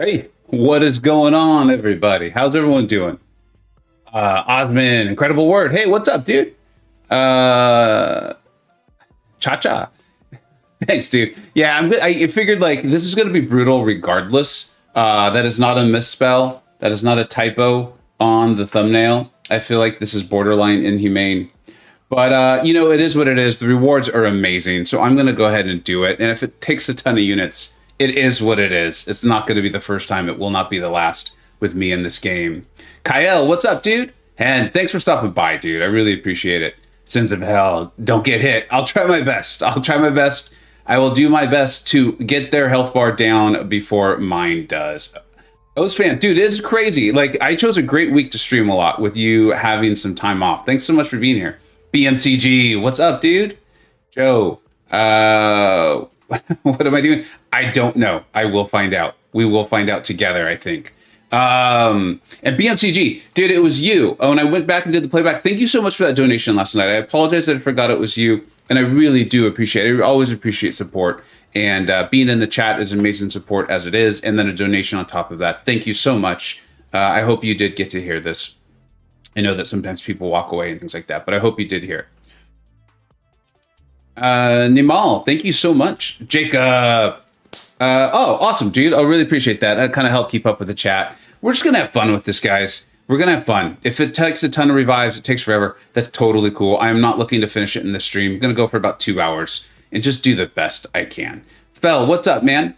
Hey, what is going on, everybody? How's everyone doing? Osman, incredible word. Hey, what's up, dude? Cha-cha. Thanks, dude. Yeah, I'm good. I figured like this is going to be brutal regardless. That is not a misspell. That is not a typo on the thumbnail. I feel like this is borderline inhumane. But, it is what it is. The rewards are amazing. So I'm going to go ahead and do it. And if it takes a ton of units, it is what it is. It's not going to be the first time. It will not be the last with me in this game. Kyle, what's up, dude? And thanks for stopping by, dude. I really appreciate it. Sins of hell, don't get hit. I'll try my best. I will do my best to get their health bar down before mine does. Fan, dude, it's crazy. Like, I chose a great week to stream a lot with you having some time off. Thanks so much for being here. BMCG, what's up, dude? Joe, what am I doing? I don't know. I will find out. We will find out together, I think. And BMCG, dude, it was you. Oh, and I went back and did the playback. Thank you so much for that donation last night. I apologize that I forgot it was you. And I really do appreciate it. I always appreciate support. And being in the chat is amazing support as it is. And then a donation on top of that. Thank you so much. I hope you did get to hear this. I know that sometimes people walk away and things like that, but I hope you did hear. Nimal, thank you so much. Jacob. Awesome, dude. I really appreciate that. That kind of helped keep up with the chat. We're just going to have fun with this, guys. We're going to have fun. If it takes a ton of revives, it takes forever. That's totally cool. I'm not looking to finish it in the stream. I'm going to go for about 2 hours and just do the best I can. Fel, what's up, man?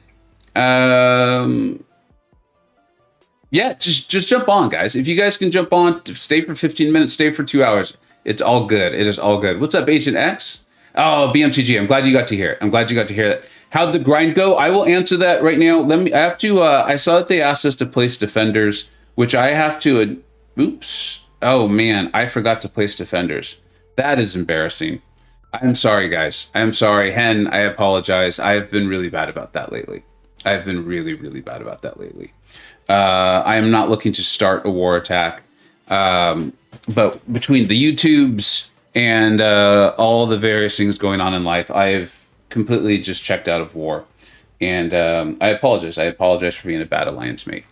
Yeah, just jump on, guys. If you guys can jump on, stay for 15 minutes, stay for 2 hours. It's all good. It is all good. What's up, Agent X? Oh, BMCG. I'm glad you got to hear it. I'm glad you got to hear that. How'd the grind go? I will answer that right now. I have to, I saw that they asked us to place defenders, which I have to, oops. Oh man, I forgot to place defenders. That is embarrassing. I'm sorry, guys. I'm sorry. Hen, I apologize. I've been really bad about that lately. I've been really, really bad about that lately. I am not looking to start a war attack. But between the YouTubes and all the various things going on in life, I've completely just checked out of war. And I apologize. I apologize for being a bad alliance mate.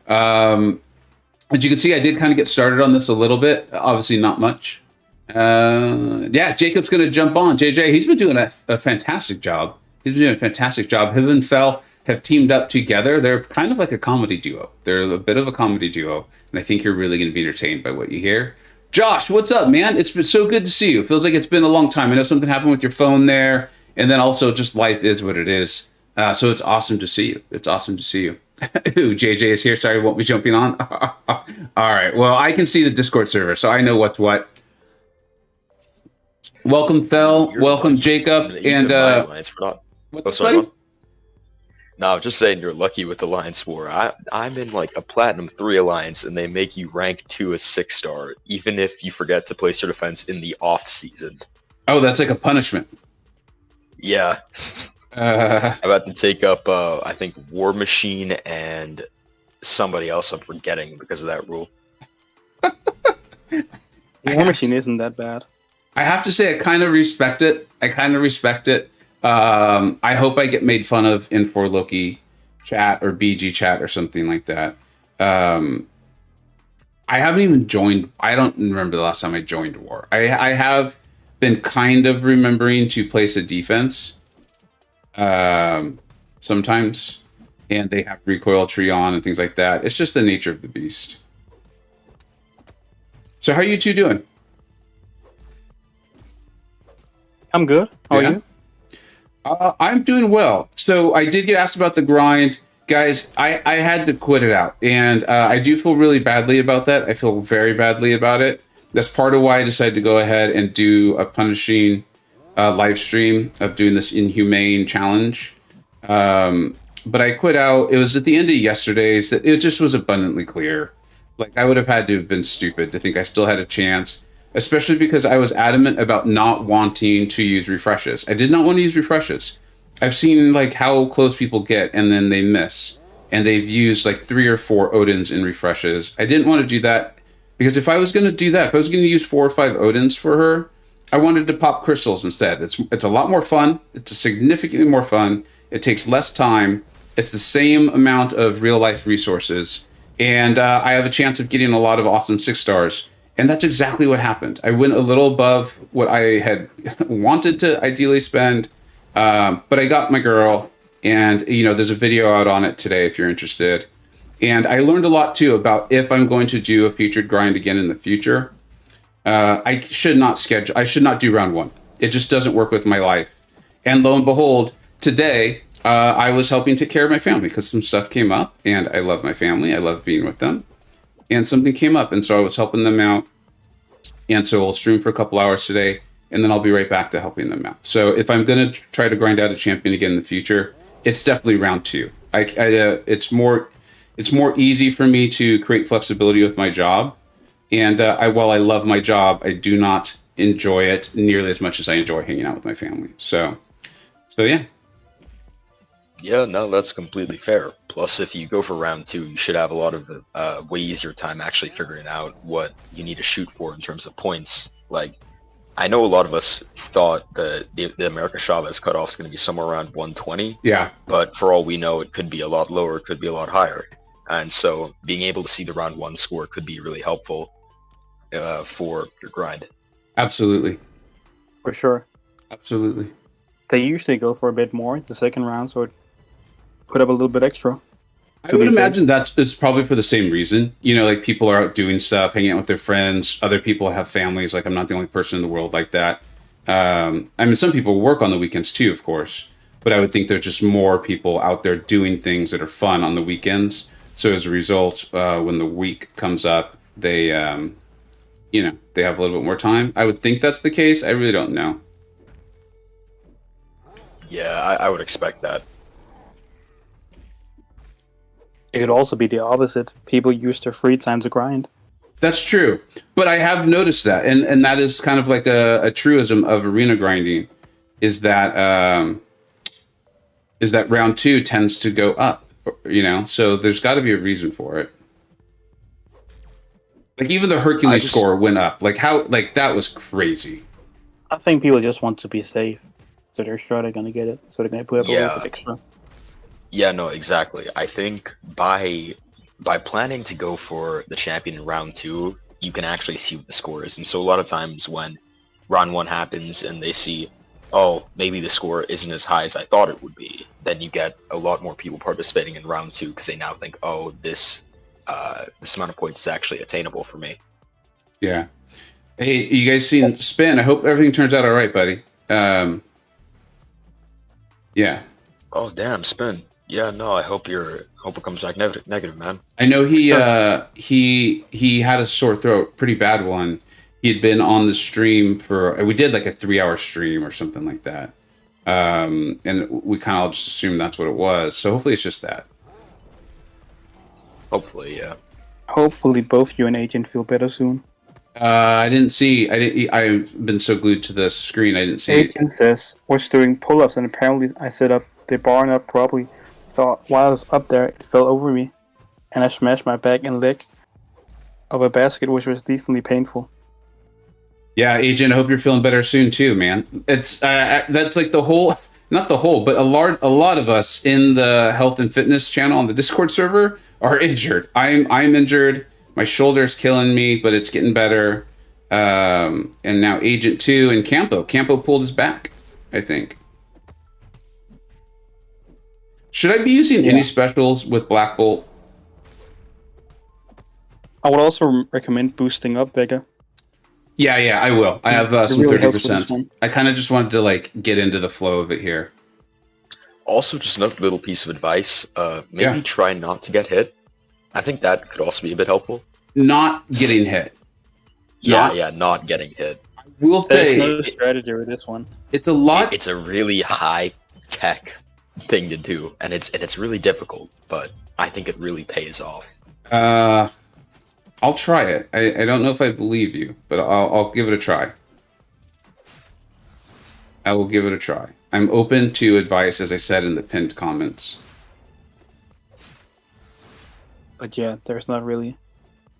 As you can see, I did kind of get started on this a little bit. Obviously not much. Yeah, Jacob's going to jump on. JJ, he's been doing a fantastic job. Him and Fel have teamed up together. They're kind of like a comedy duo. They're a bit of a comedy duo. And I think you're really going to be entertained by what you hear. Josh, what's up, man? It's been so good to see you. It feels like it's been a long time. I know something happened with your phone there. And then also just life is what it is. So it's awesome to see you. It's awesome to see you. Ooh, JJ is here. Sorry, won't be jumping on. All right. Well, I can see the Discord server, so I know what's what. Welcome, Fel. Welcome, Jacob. And what's sorry. No, I was just saying you're lucky with Alliance War. I'm in like a Platinum 3 Alliance, and they make you rank 2 a 6-star, even if you forget to place your defense in the off season. Oh, that's like a punishment. Yeah. I'm about to take up, I think, War Machine and somebody else I'm forgetting because of that rule. War Machine isn't that bad. I have to say, I kind of respect it. I hope I get made fun of in 4Loki chat or BG chat or something like that. I haven't even joined. I don't remember the last time I joined War. I have been kind of remembering to place a defense sometimes, and they have recoil tree on and things like that. It's just the nature of the beast. So how are you two doing? I'm good. How are you? I'm doing well. So I did get asked about the grind. Guys, I had to quit it out. And I do feel really badly about that. I feel very badly about it. That's part of why I decided to go ahead and do a punishing live stream of doing this Inhumane challenge. But I quit out. It was at the end of yesterday's. It just was abundantly clear. Like, I would have had to have been stupid to think I still had a chance. Especially because I was adamant about not wanting to use refreshes. I did not want to use refreshes. I've seen like how close people get and then they miss. And they've used like 3 or 4 Odins in refreshes. I didn't want to do that because if I was going to do that, if I was going to use 4 or 5 Odins for her, I wanted to pop crystals instead. It's a lot more fun. It's significantly more fun. It takes less time. It's the same amount of real life resources, and I have a chance of getting a lot of awesome 6 stars. And that's exactly what happened. I went a little above what I had wanted to ideally spend, but I got my girl, and there's a video out on it today if you're interested. And I learned a lot too about if I'm going to do a featured grind again in the future. I should not do round 1. It just doesn't work with my life. And lo and behold, today I was helping take care of my family because some stuff came up, and I love my family. I love being with them. And something came up, and so I was helping them out. And so we'll stream for a couple hours today, and then I'll be right back to helping them out. So if I'm going to try to grind out a champion again in the future, it's definitely round 2. It's more easy for me to create flexibility with my job. And while I love my job, I do not enjoy it nearly as much as I enjoy hanging out with my family. So yeah. Yeah, no, that's completely fair. Plus, if you go for round 2, you should have a lot of way easier time actually figuring out what you need to shoot for in terms of points. Like, I know a lot of us thought that the America Chavez cutoff is going to be somewhere around 120. Yeah. But for all we know, it could be a lot lower, it could be a lot higher. And so being able to see the round 1 score could be really helpful for your grind. Absolutely. For sure. Absolutely. They usually go for a bit more the second round, so it put up a little bit extra. I would imagine it's probably for the same reason. Like people are out doing stuff, hanging out with their friends. Other people have families. Like I'm not the only person in the world like that. Some people work on the weekends too, of course. But I would think there's just more people out there doing things that are fun on the weekends. So as a result, when the week comes up, they have a little bit more time. I would think that's the case. I really don't know. Yeah, I would expect that. It could also be the opposite. People use their free time to grind. That's true. But I have noticed that. And that is kind of like a truism of arena grinding, is that round 2 tends to go up, So there's got to be a reason for it. Like even the Hercules score went up. Like that was crazy. I think people just want to be safe. So they're sure they're going to get it. So they're going to put up a little bit extra. Yeah, no, exactly. I think by planning to go for the champion in round 2, you can actually see what the score is. And so a lot of times when round 1 happens and they see, oh, maybe the score isn't as high as I thought it would be, then you get a lot more people participating in round 2 because they now think, oh, this amount of points is actually attainable for me. Yeah. Hey, you guys seen Spin? I hope everything turns out all right, buddy. Yeah. Oh, damn, Spin. Yeah, no, I hope it comes back negative, man. I know he had a sore throat, pretty bad one. He had been on the stream we did like a 3-hour stream or something like that. And we kind of all just assumed that's what it was. So hopefully it's just that. Hopefully, yeah. Hopefully both you and Agent feel better soon. I've been so glued to the screen, I didn't see. Agent says, was doing pull-ups and apparently I set up the bar up properly. So while I was up there, it fell over me. And I smashed my back and leg of a basket, which was decently painful. Yeah, Agent, I hope you're feeling better soon too, man. It's that's like not the whole, but a lot of us in the health and fitness channel on the Discord server are injured. I'm injured. My shoulder's killing me, but it's getting better. And now Agent 2 and Campo pulled his back, I think. Should I be using any specials with Black Bolt? I would also recommend boosting up Vega. Yeah, I will. I have some really 30%. I kind of just wanted to get into the flow of it here. Also, just another little piece of advice. Maybe try not to get hit. I think that could also be a bit helpful. Not getting hit. Not getting hit. I will say, there's no strategy with this one. It's a lot. It's a really high tech thing to do, and it's really difficult, but I think it really pays off. I'll try it. I don't know if I believe you, but I'll give it a try. I will give it a try. I'm open to advice, as I said in the pinned comments. But yeah, there's not really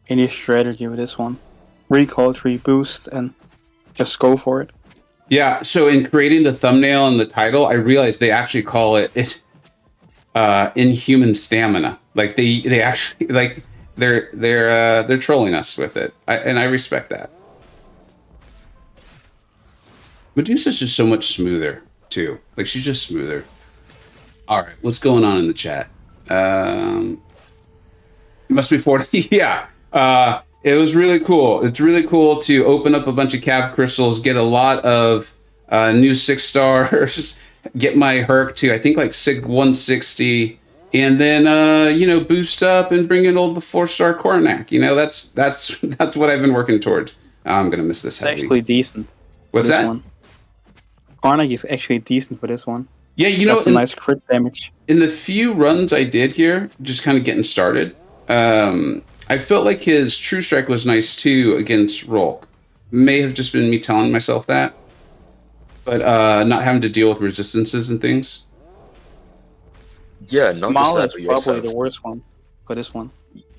any strategy with this one. Recall tree, boost, and just go for it. Yeah, so in creating the thumbnail and the title, I realized they actually call it Inhuman stamina. Like they actually like they're trolling us with it, and I respect that. Medusa's just so much smoother too. Like she's just smoother. All right, what's going on in the chat? It must be 40. Yeah. It was really cool. It's really cool to open up a bunch of cav crystals, get a lot of new 6 stars, get my Herc to I think like 160, and then you know, boost up and bring in all the 4-star Coronac. You know, that's what I've been working towards. I'm gonna miss this. It's actually decent. What's that? One. Coronac is actually decent for this one. Yeah, you know, that's a nice crit damage. In the few runs I did here, just kind of getting started, I felt like his True Strike was nice too against Rolk. May have just been me telling myself that, but not having to deal with resistances and things. Yeah, not Mal just is that, probably the worst one for this one.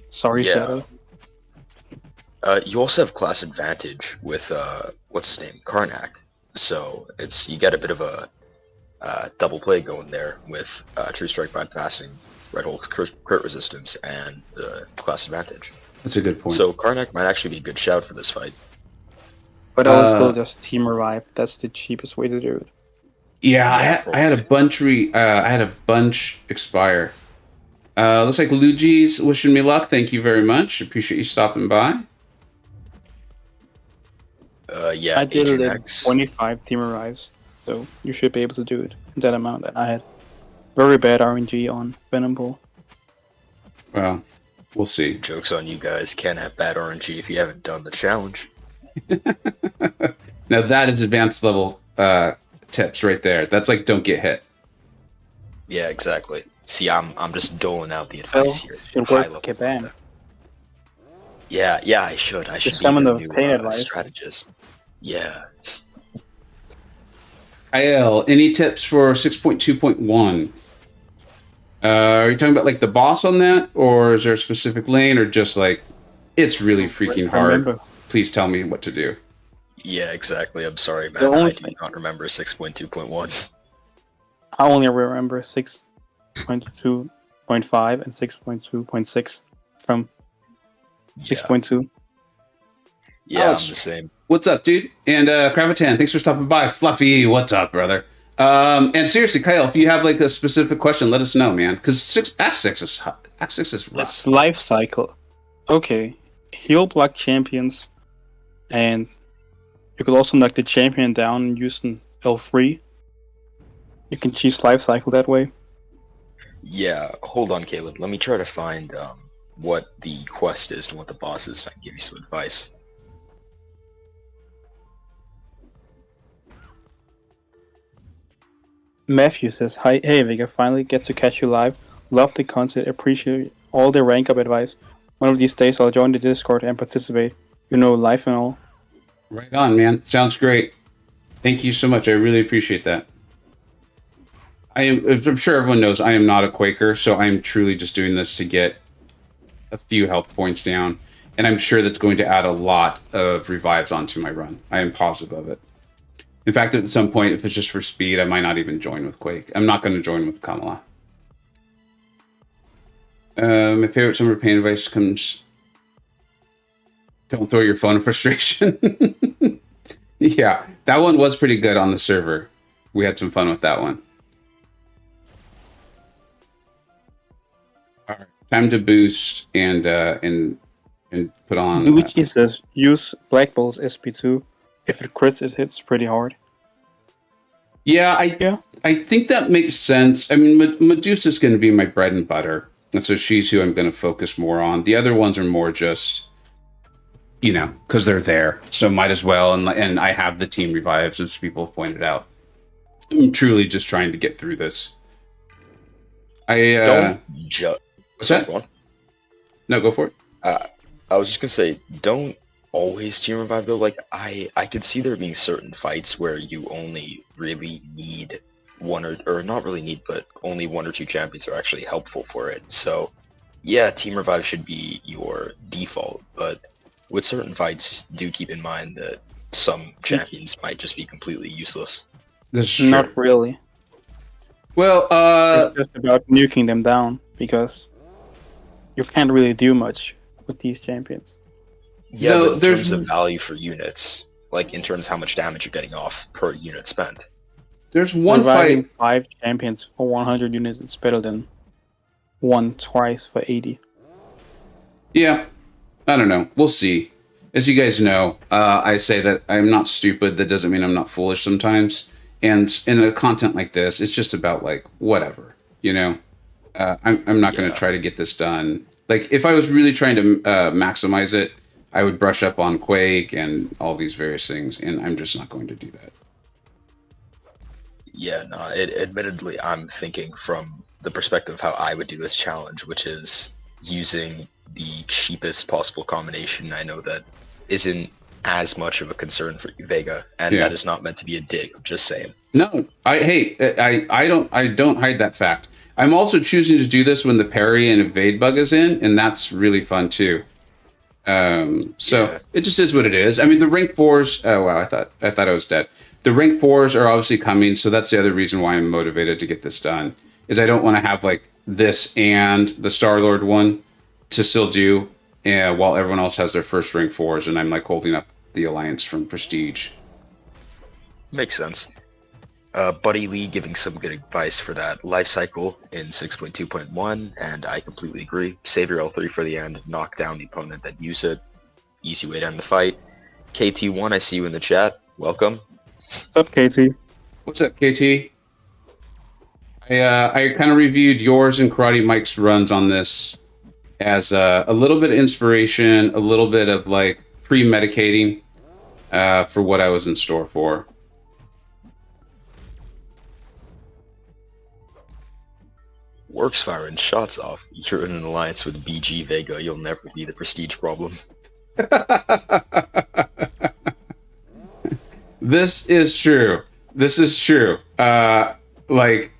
Sorry, Yeah. Shadow. You also have class advantage with what's his name, Karnak. So you get a bit of a double play going there with True Strike bypassing Red Hulk's crit resistance and the class advantage. That's a good point. So Karnak might actually be a good shout for this fight. But I would still just team revive. That's the cheapest way to do it. Yeah, I had a bunch expire. Looks like Luigi's wishing me luck. Thank you very much. Appreciate you stopping by. Yeah, I did Agent it in X. 25 team revives, so you should be able to do it in that amount. And I had very bad RNG on Venom Bull. Well, we'll see. Joke's on you guys. Can't have bad RNG if you haven't done the challenge. Now that is advanced level tips right there. That's like don't get hit. Yeah, exactly. See, I'm just doling out the advice here. Should High work level for Kabam. content. Yeah, I should. I should be summon the the new pain advice. strategist. Yeah. IL, any tips for 6.2.1? Are you talking about like the boss on that, or is there a specific lane, or just like it's really freaking hard? Remember. Please tell me what to do. Yeah, exactly. I'm sorry, The man. I only do thing- not remember 6.2.1. I only remember 6.2.5 and 6.2.6 from 6.2. Yeah, Alex. I'm the same. What's up, dude? And Kravatan, thanks for stopping by. Fluffy, what's up, brother? And seriously, Kyle, if you have like a specific question, let us know, man. Because Act 6 is rough. It's life cycle. Okay, heal block champions, and you could also knock the champion down and use an L3. You can choose life cycle that way. Yeah, hold on, Caleb. Let me try to find what the quest is and what the boss is. I can give you some advice. Matthew says, "Hi, hey Vega, finally get to catch you live. Love the content, appreciate all the rank up advice. One of these days I'll join the Discord and participate. You know, life and all." Right on, man. Sounds great. Thank you so much. I really appreciate that. I'm sure everyone knows I am not a Quaker, so I am truly just doing this to get a few health points down. And I'm sure that's going to add a lot of revives onto my run. I am positive of it. In fact, at some point, if it's just for speed, I might not even join with Quake. I'm not going to join with Kamala. My favorite summer pain advice comes... Don't throw your phone in frustration. Yeah, that one was pretty good on the server. We had some fun with that one. All right, time to boost and put on. Luigi says, use Black Bull's SP2. If it crits, it hits pretty hard. Yeah, I think that makes sense. I mean, Medusa's going to be my bread and butter, and so she's who I'm going to focus more on. The other ones are more just, you know, because they're there, so might as well. And I have the team revives, as people have pointed out. I'm truly just trying to get through this. Don't what's that? Go on. No, go for it. I was just gonna say, don't always team revive though. Like I could see there being certain fights where you only really need one or not really need, but only one or two champions are actually helpful for it. So yeah, team revive should be your default, but with certain fights, do keep in mind that some champions might just be completely useless. This is true. Not really. Well, It's just about nuking them down because you can't really do much with these champions. Yeah, No, but in there's- terms of value for units, like in terms of how much damage you're getting off per unit spent. there's one Reviving fight. 5 champions for 100 units is better than one twice for 80. Yeah, I don't know. We'll see. As you guys know, I say that I'm not stupid. That doesn't mean I'm not foolish sometimes. And in a content like this, it's just about like whatever, you know. I'm not going to try to get this done. Like if I was really trying to maximize it, I would brush up on Quake and all these various things, and I'm just not going to do that. Yeah, no, admittedly, I'm thinking from the perspective of how I would do this challenge, which is using the cheapest possible combination. I know that isn't as much of a concern for you, Vega, and that is not meant to be a dig. I'm just saying. No, I don't hide that fact. I'm also choosing to do this when the parry and evade bug is in, and that's really fun too. It just is what it is. I mean, the rank 4s. Oh wow, I thought I was dead. The rank 4s are obviously coming, so that's the other reason why I'm motivated to get this done. Is I don't want to have like this and the Star-Lord one to still do, while everyone else has their first rank 4s, and I'm like holding up the Alliance from Prestige. Makes sense. Buddy Lee giving some good advice for that life cycle in 6.2.1, and I completely agree. Save your L3 for the end, knock down the opponent that use it. Easy way to end the fight. KT1, I see you in the chat. Welcome. What's up, KT? What's up, KT? I kind of reviewed yours and Karate Mike's runs on this as a little bit of inspiration, a little bit of like pre-medicating for what I was in store for. Works firing shots off. You're in an alliance with BG Vega. You'll never be the prestige problem. This is true. This is true. Like,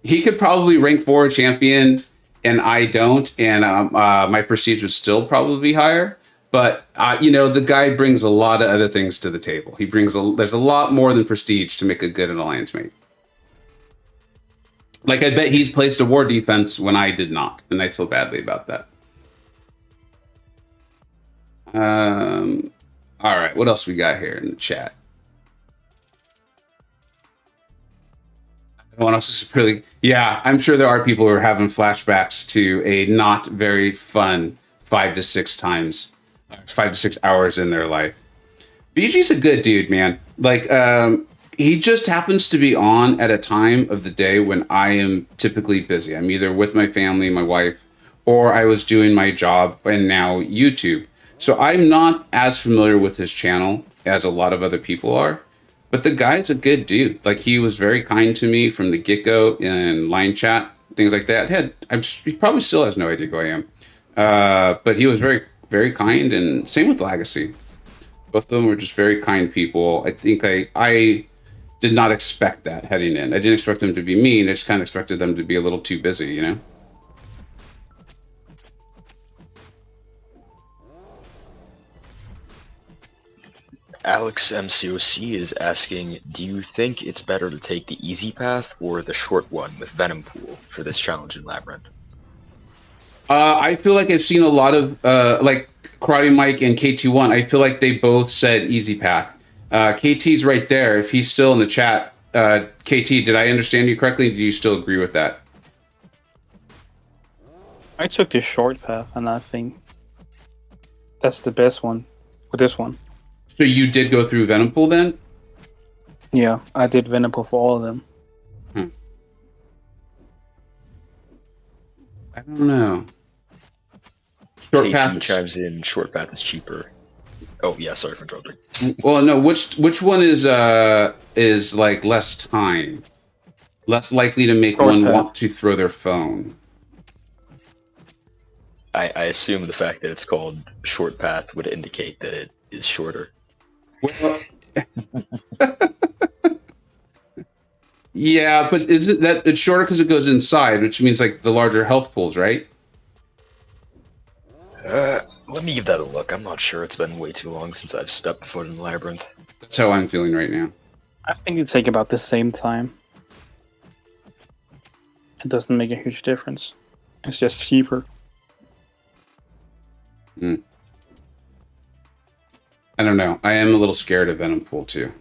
he could probably rank 4 champion, and I don't, and my prestige would still probably be higher. But you know, the guy brings a lot of other things to the table. He brings there's a lot more than prestige to make a good alliance mate. Like, I bet he's placed a war defense when I did not, and I feel badly about that. All right, what else we got here in the chat? Everyone else is really... Yeah, I'm sure there are people who are having flashbacks to a not very fun 5 to 6 times, 5 to 6 hours in their life. BG's a good dude, man. Like, he just happens to be on at a time of the day when I am typically busy. I'm either with my family, my wife, or I was doing my job, and now YouTube. So I'm not as familiar with his channel as a lot of other people are, but the guy's a good dude. Like, he was very kind to me from the get-go in line chat, things like that. He probably still has no idea who I am. But he was very, very kind, and same with Legacy. Both of them were just very kind people. I think I did not expect that heading in. I didn't expect them to be mean. I just kind of expected them to be a little too busy, you know? Alex MCoC is asking, do you think it's better to take the easy path or the short one with Venom Pool for this challenge in Labyrinth? I feel like I've seen a lot of, like, Karate Mike and KT1. I feel like they both said easy path. KT's right there. If he's still in the chat, KT, did I understand you correctly? Do you still agree with that? I took the short path, and I think that's the best one with this one. So you did go through Venom Pool then? Yeah, I did Venom Pool for all of them. I don't know. Short path chimes in. Short path is cheaper. Oh yeah, sorry for interrupting. Well, no. Which one is like less time, less likely to make one want to throw their phone? I assume the fact that it's called short path would indicate that it is shorter. Well, yeah, but isn't that it's shorter because it goes inside, which means like the larger health pools, right? Let me give that a look. I'm not sure. It's been way too long since I've stepped foot in the Labyrinth. That's how I'm feeling right now. I think it take about the same time. it doesn't make a huge difference. It's just cheaper. I don't know. I am a little scared of Venom Pool too.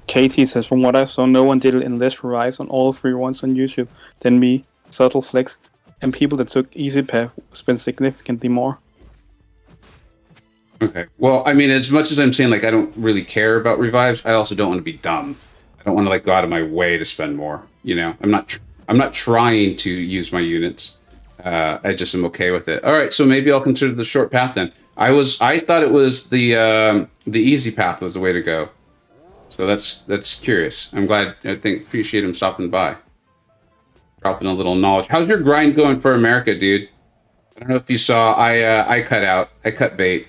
KT says, from what I saw, no one did it in less revives on all 3 ones on YouTube than me, Subtle Flex, and people that took Easy Path spent significantly more. Okay. Well, I mean, as much as I'm saying, like, I don't really care about revives, I also don't want to be dumb. I don't want to, like, go out of my way to spend more, you know? I'm not trying to use my units. I just am okay with it. All right, so maybe I'll consider the short path then. I thought it was the easy path was the way to go. So that's curious. I'm glad. Appreciate him stopping by, dropping a little knowledge. How's your grind going for America, dude? I don't know if you saw. I cut bait.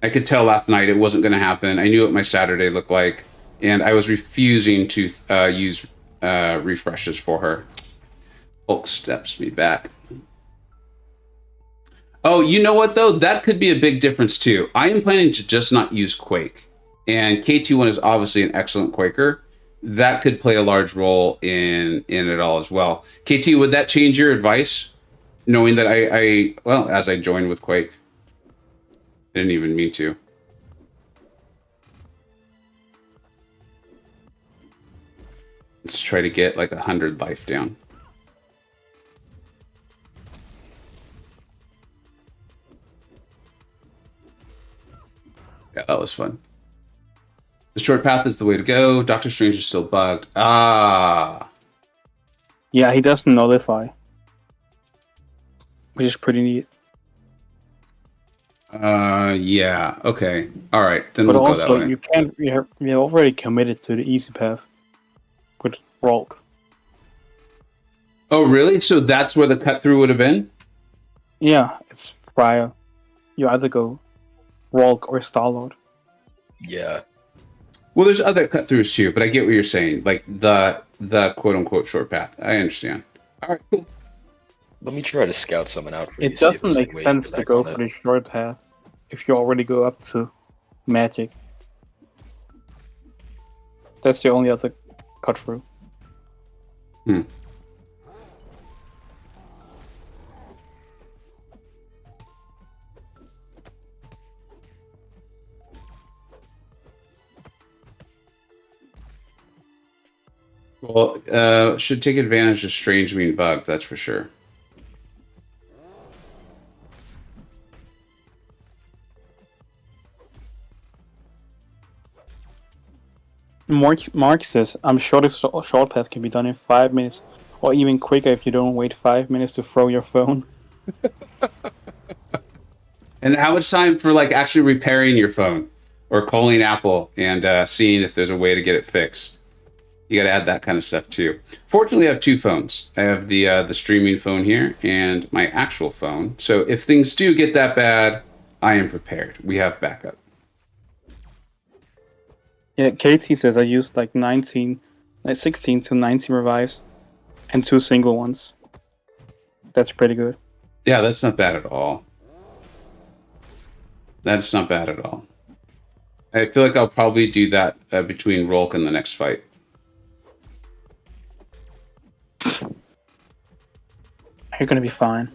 I could tell last night it wasn't going to happen. I knew what my Saturday looked like, and I was refusing to use refreshes for her. Hulk steps me back. Oh, you know what though? That could be a big difference too. I am planning to just not use Quake. And KT1 is obviously an excellent Quaker. That could play a large role in it all as well. KT, would that change your advice? Knowing that as I joined with Quake. I didn't even mean to. Let's try to get like 100 life down. Yeah, that was fun. The short path is the way to go. Doctor Strange is still bugged. Ah. Yeah, he doesn't nullify, which is pretty neat. Yeah. Okay. All right. Then but we'll also, go that way. you can't. You're already committed to the easy path with Rolk. Oh, really? So that's where the cut through would have been? Yeah, it's prior. You either go Rolk or Star-Lord. Yeah. Well, there's other cut throughs too, but I get what you're saying. Like the quote unquote short path. I understand. All right, cool. Let me try to scout someone out for you. It doesn't make sense to go for the short path if you already go up to Magic. That's the only other cut through. Well, should take advantage of Strange being bugged, that's for sure. Mark says, I'm sure the short path can be done in 5 minutes, or even quicker if you don't wait 5 minutes to throw your phone. And how much time for like actually repairing your phone or calling Apple and seeing if there's a way to get it fixed? You got to add that kind of stuff too. Fortunately, I have 2 phones. I have the streaming phone here and my actual phone. So if things do get that bad, I am prepared. We have backup. Yeah, KT says I used like 16 to 19 revives and 2 single ones. That's pretty good. Yeah, that's not bad at all. That's not bad at all. I feel like I'll probably do that between Rolk and the next fight. You're gonna be fine.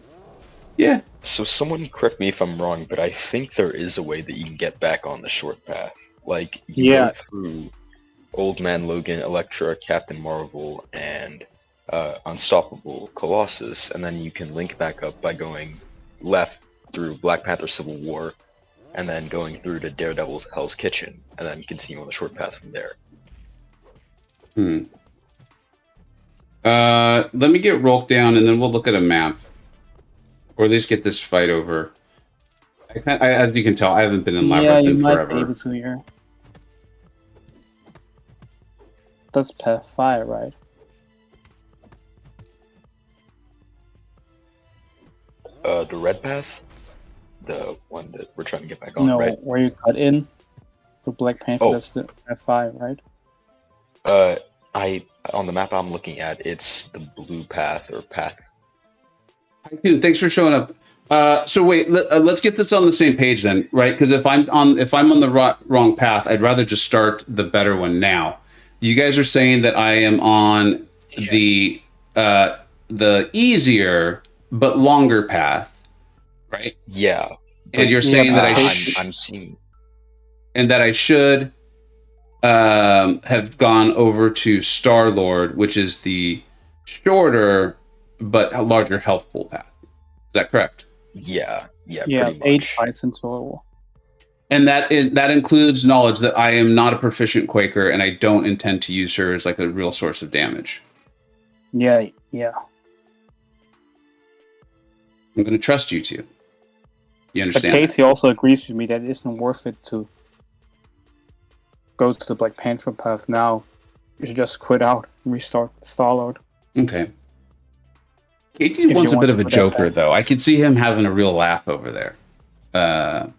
Yeah. So someone correct me if I'm wrong, but I think there is a way that you can get back on the short path. Like, you go through Old Man Logan, Elektra, Captain Marvel, and Unstoppable Colossus, and then you can link back up by going left through Black Panther Civil War, and then going through to Daredevil's Hell's Kitchen, and then continue on the short path from there. Let me get Rolk down, and then we'll look at a map. Or at least get this fight over. As you can tell, I haven't been in Labyrinth in forever. Be able to here. That's path 5, right? The red path? The one that we're trying to get back on, no, right? Where you cut in the Black Panther, that's the path 5, right? On the map I'm looking at, it's the blue path or path. Hi, dude, thanks for showing up. So wait, let's get this on the same page then, right? Because if I'm on the wrong path, I'd rather just start the better one now. You guys are saying that I am on the easier but longer path, right? Yeah. And you're saying that I'm seeing, and that I should have gone over to Star-Lord, which is the shorter but larger health pool path. Is that correct? Yeah, Yeah, pretty much. 8 fights in total. And that includes knowledge that I am not a proficient Quaker, and I don't intend to use her as like a real source of damage. Yeah. I'm going to trust you two. You But understand? Casey also agrees with me that it isn't worth it to go to the Black Panther path now. You should just quit out and restart Star-Lord. Okay. KT wants a bit of a joker, though. I could see him having a real laugh over there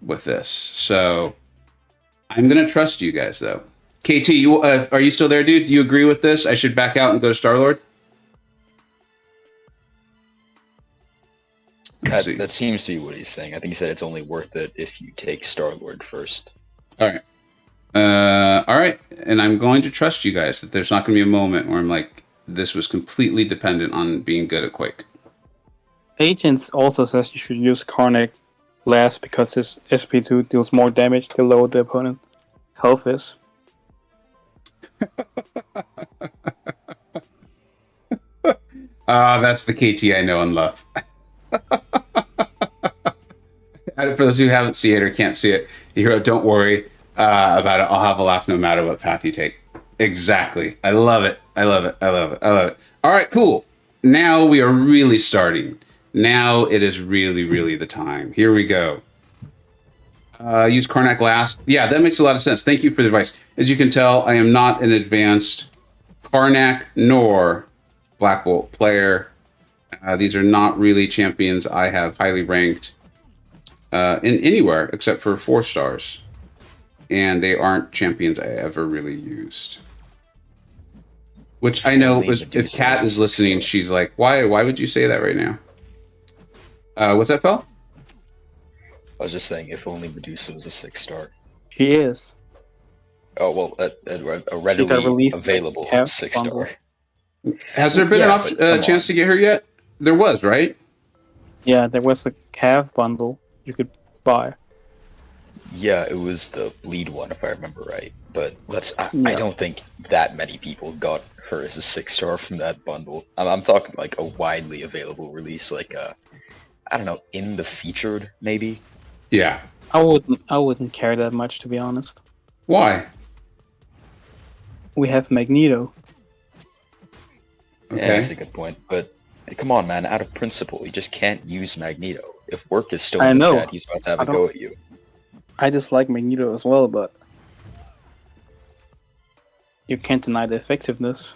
with this. So I'm going to trust you guys, though. KT, are you still there, dude? Do you agree with this? I should back out and go to Star-Lord? That seems to be what he's saying. I think he said it's only worth it if you take Star-Lord first. All right. All right. And I'm going to trust you guys that there's not going to be a moment where I'm like, this was completely dependent on being good at Quake. Agents also says you should use Karnak last because his SP2 deals more damage the lower the opponent's health is. That's the KT I know and love. For those who haven't seen it or can't see it, Hero, don't worry about it. I'll have a laugh no matter what path you take. Exactly. I love it. I love it. I love it. I love it. All right, cool. Now we are really starting. Now it is really, really the time. Here we go. Use Karnak last. Yeah, that makes a lot of sense. Thank you for the advice. As you can tell, I am not an advanced Karnak nor Black Bolt player. These are not really champions I have highly ranked in anywhere except for 4 stars. And they aren't champions I ever really used. Which I know, if Kat is listening, she's like, why would you say that right now? What's that, Phil? I was just saying, if only Medusa was a 6-star. She is. Oh, well, a readily available 6-star. Has there been a chance to get her yet? There was, right? Yeah, there was a Cav bundle you could buy. Yeah, it was the bleed one, if I remember right. But I don't think that many people got her as a 6-star from that bundle. I'm talking like a widely available release, like I don't know, in the featured maybe. Yeah. I wouldn't care that much, to be honest. Why? We have Magneto. Okay. Yeah, that's a good point. But come on, man, out of principle, you just can't use Magneto. If Work is still in the chat, he's about to have a go at you. I dislike Magneto as well, but you can't deny the effectiveness.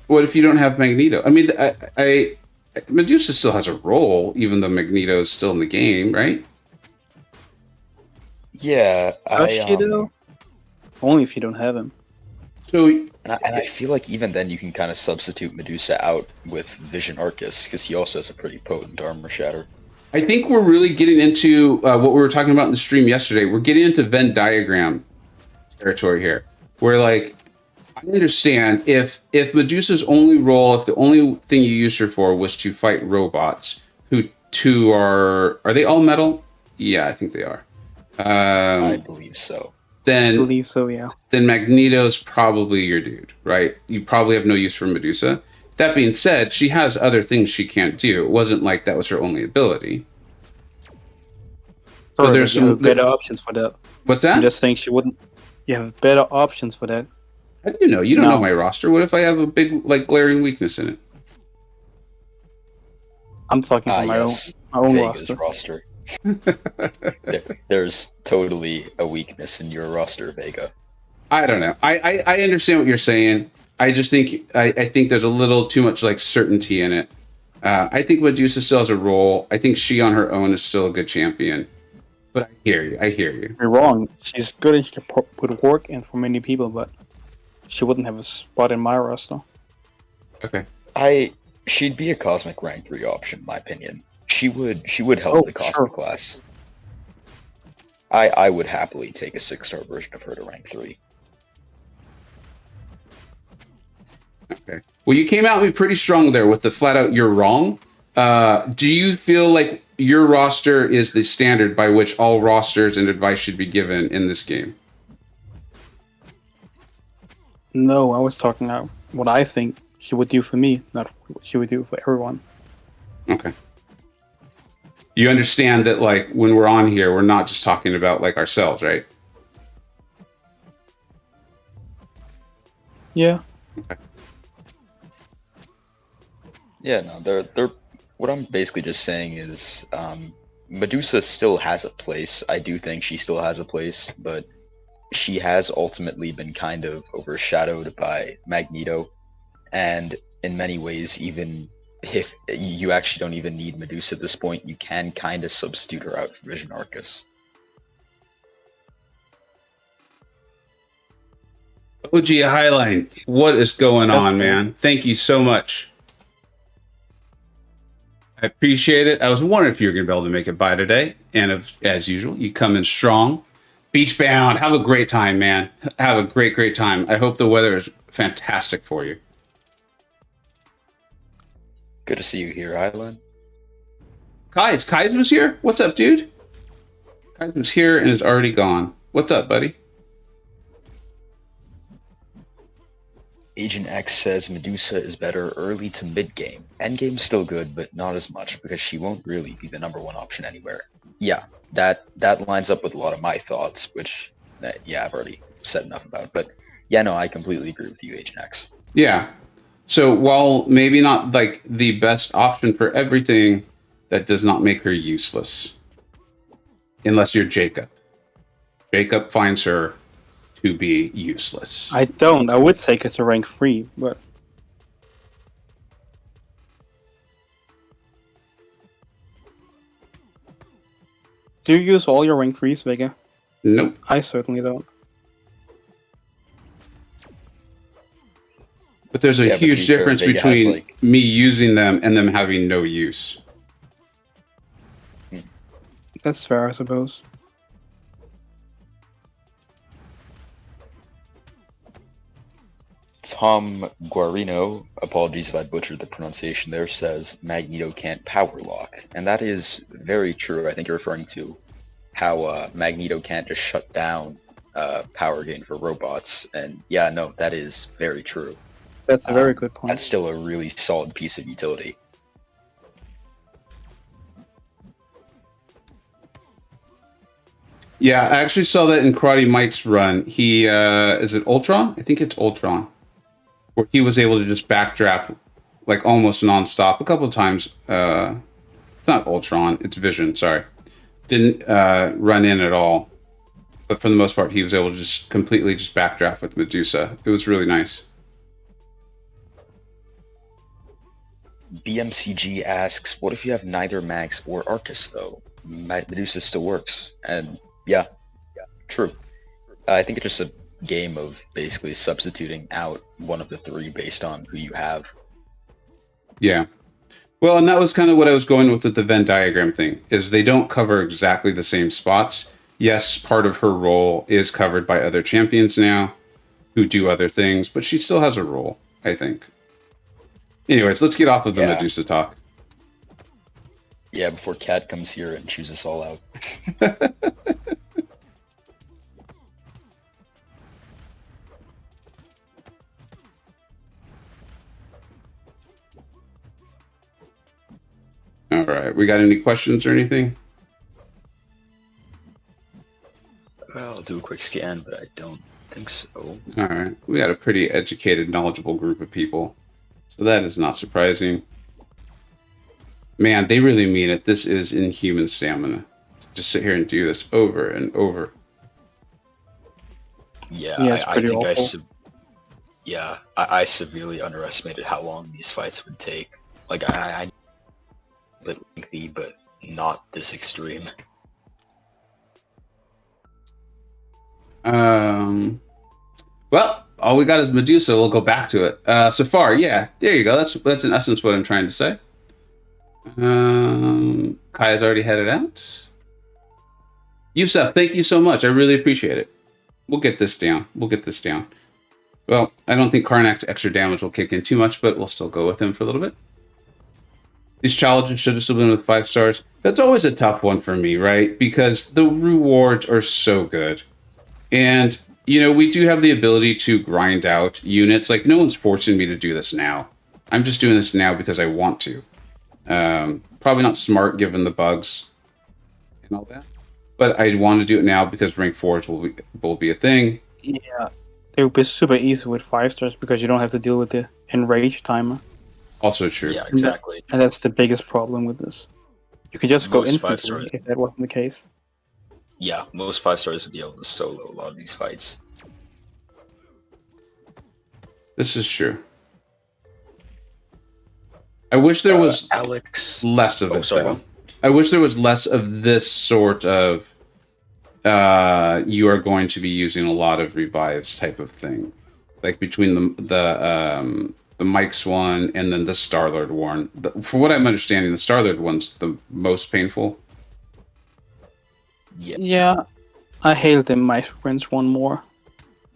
What if you don't have Magneto? I mean, Medusa still has a role, even though Magneto is still in the game, right? Yeah, only if you don't have him. So, and I feel like even then you can kind of substitute Medusa out with Vision Arcus, because he also has a pretty potent armor shatter. I think we're really getting into what we were talking about in the stream yesterday. We're getting into Venn diagram territory here, where like I understand if Medusa's only role, if the only thing you used her for was to fight robots, who are they all metal? Yeah, I think they are. I believe so. Then I believe so, yeah. Then Magneto's probably your dude, right? You probably have no use for Medusa. That being said, she has other things she can't do. It wasn't like that was her only ability. So there's some better options for that. What's that? I'm just saying she wouldn't. You have better options for that. How do you know? You don't know my roster. What if I have a big, like, glaring weakness in it? I'm talking about my own Vega's roster. There's totally a weakness in your roster, Vega. I don't know. I understand what you're saying. I just think I think there's a little too much like certainty in it. I think Medusa still has a role. I think she on her own is still a good champion. But I hear you. You're wrong. She's good and she can put work in for many people, but she wouldn't have a spot in my roster. Okay. She'd be a Cosmic rank 3 option, in my opinion. She would help the Cosmic class. I would happily take a 6-star version of her to rank 3. Okay. Well, you came at me pretty strong there with the flat out "you're wrong." Do you feel like your roster is the standard by which all rosters and advice should be given in this game? No, I was talking about what I think she would do for me, not what she would do for everyone. Okay. You understand that, like, when we're on here, we're not just talking about, like, ourselves, right? Yeah. Okay. Yeah, no, they're. What I'm basically just saying is, Medusa still has a place. I do think she still has a place, but she has ultimately been kind of overshadowed by Magneto, and in many ways, even if you actually don't even need Medusa at this point, you can kind of substitute her out for Vision Arcus. OG Highline, what is going That's on, fair. man? Thank you so much. I appreciate it. I was wondering if you were going to be able to make it by today. And as usual, you come in strong. Beach bound. Have a great time, man. Have a great, great time. I hope the weather is fantastic for you. Good to see you here, Island. Kai, is Kaisma's here? What's up, dude? Kaisma's here and is already gone. What's up, buddy? Agent X says Medusa is better early to mid game. End game's still good, but not as much because she won't really be the number one option anywhere. Yeah, that lines up with a lot of my thoughts, which I've already said enough about. But yeah, no, I completely agree with you, Agent X. Yeah. So while maybe not like the best option for everything, that does not make her useless. Unless you're Jacob. Jacob finds her to be useless. I don't. I would take it to rank 3, but do you use all your rank 3s, Vega? Nope. I certainly don't. But there's a huge difference between me using them and them having no use. That's fair, I suppose. Tom Guarino, apologies if I butchered the pronunciation there, says Magneto can't power lock. And that is very true. I think you're referring to how Magneto can't just shut down power gain for robots. And yeah, no, that is very true. That's a very good point. That's still a really solid piece of utility. Yeah, I actually saw that in Karate Mike's run. He, is it Ultron? I think it's Ultron. Where he was able to just backdraft like almost nonstop a couple of times. It's not Ultron, it's Vision, sorry. Didn't run in at all. But for the most part, he was able to just completely just backdraft with Medusa. It was really nice. BMCG asks, what if you have neither Max or Arcus, though? Medusa still works. And yeah, true. I think it's just a game of basically substituting out one of the three based on who you have. Yeah. Well, and that was kind of what I was going with the Venn diagram thing, is they don't cover exactly the same spots. Yes, part of her role is covered by other champions now who do other things, but she still has a role, I think. Anyways, let's get off of the Medusa talk. Yeah, before Kat comes here and chews us all out. All right, we got any questions or anything? Well, I'll do a quick scan, but I don't think so. All right, we got a pretty educated, knowledgeable group of people, so that is not surprising. Man, they really mean it. This is Inhuman stamina. Just sit here and do this over and over. Yeah, I think I severely underestimated how long these fights would take. Like I bit lengthy, but not this extreme. Well, all we got is Medusa. We'll go back to it. So far, yeah, there you go. That's in essence what I'm trying to say. Kaya's already headed out. Yusuf, thank you so much. I really appreciate it. We'll get this down. Well, I don't think Karnak's extra damage will kick in too much, but we'll still go with him for a little bit. These challenges should have still been with 5 stars. That's always a tough one for me, right? Because the rewards are so good. And, you know, we do have the ability to grind out units. Like, no one's forcing me to do this now. I'm just doing this now because I want to. Probably not smart given the bugs and all that. But I want to do it now because rank 4s will be a thing. Yeah. It would be super easy with 5 stars because you don't have to deal with the enrage timer. Also true. Yeah, exactly. And that's the biggest problem with this. You could just go Most 5 instantly stars. if that wasn't the case. Yeah, most 5 stars would be able to solo a lot of these fights. This is true. I wish there was Alex less of it, sorry, though. I wish there was less of this sort of you are going to be using a lot of revives type of thing. Like between the Mike's one and then the Starlord one. For what I'm understanding, the Starlord one's the most painful. Yeah. I hated the Mice Prince one more.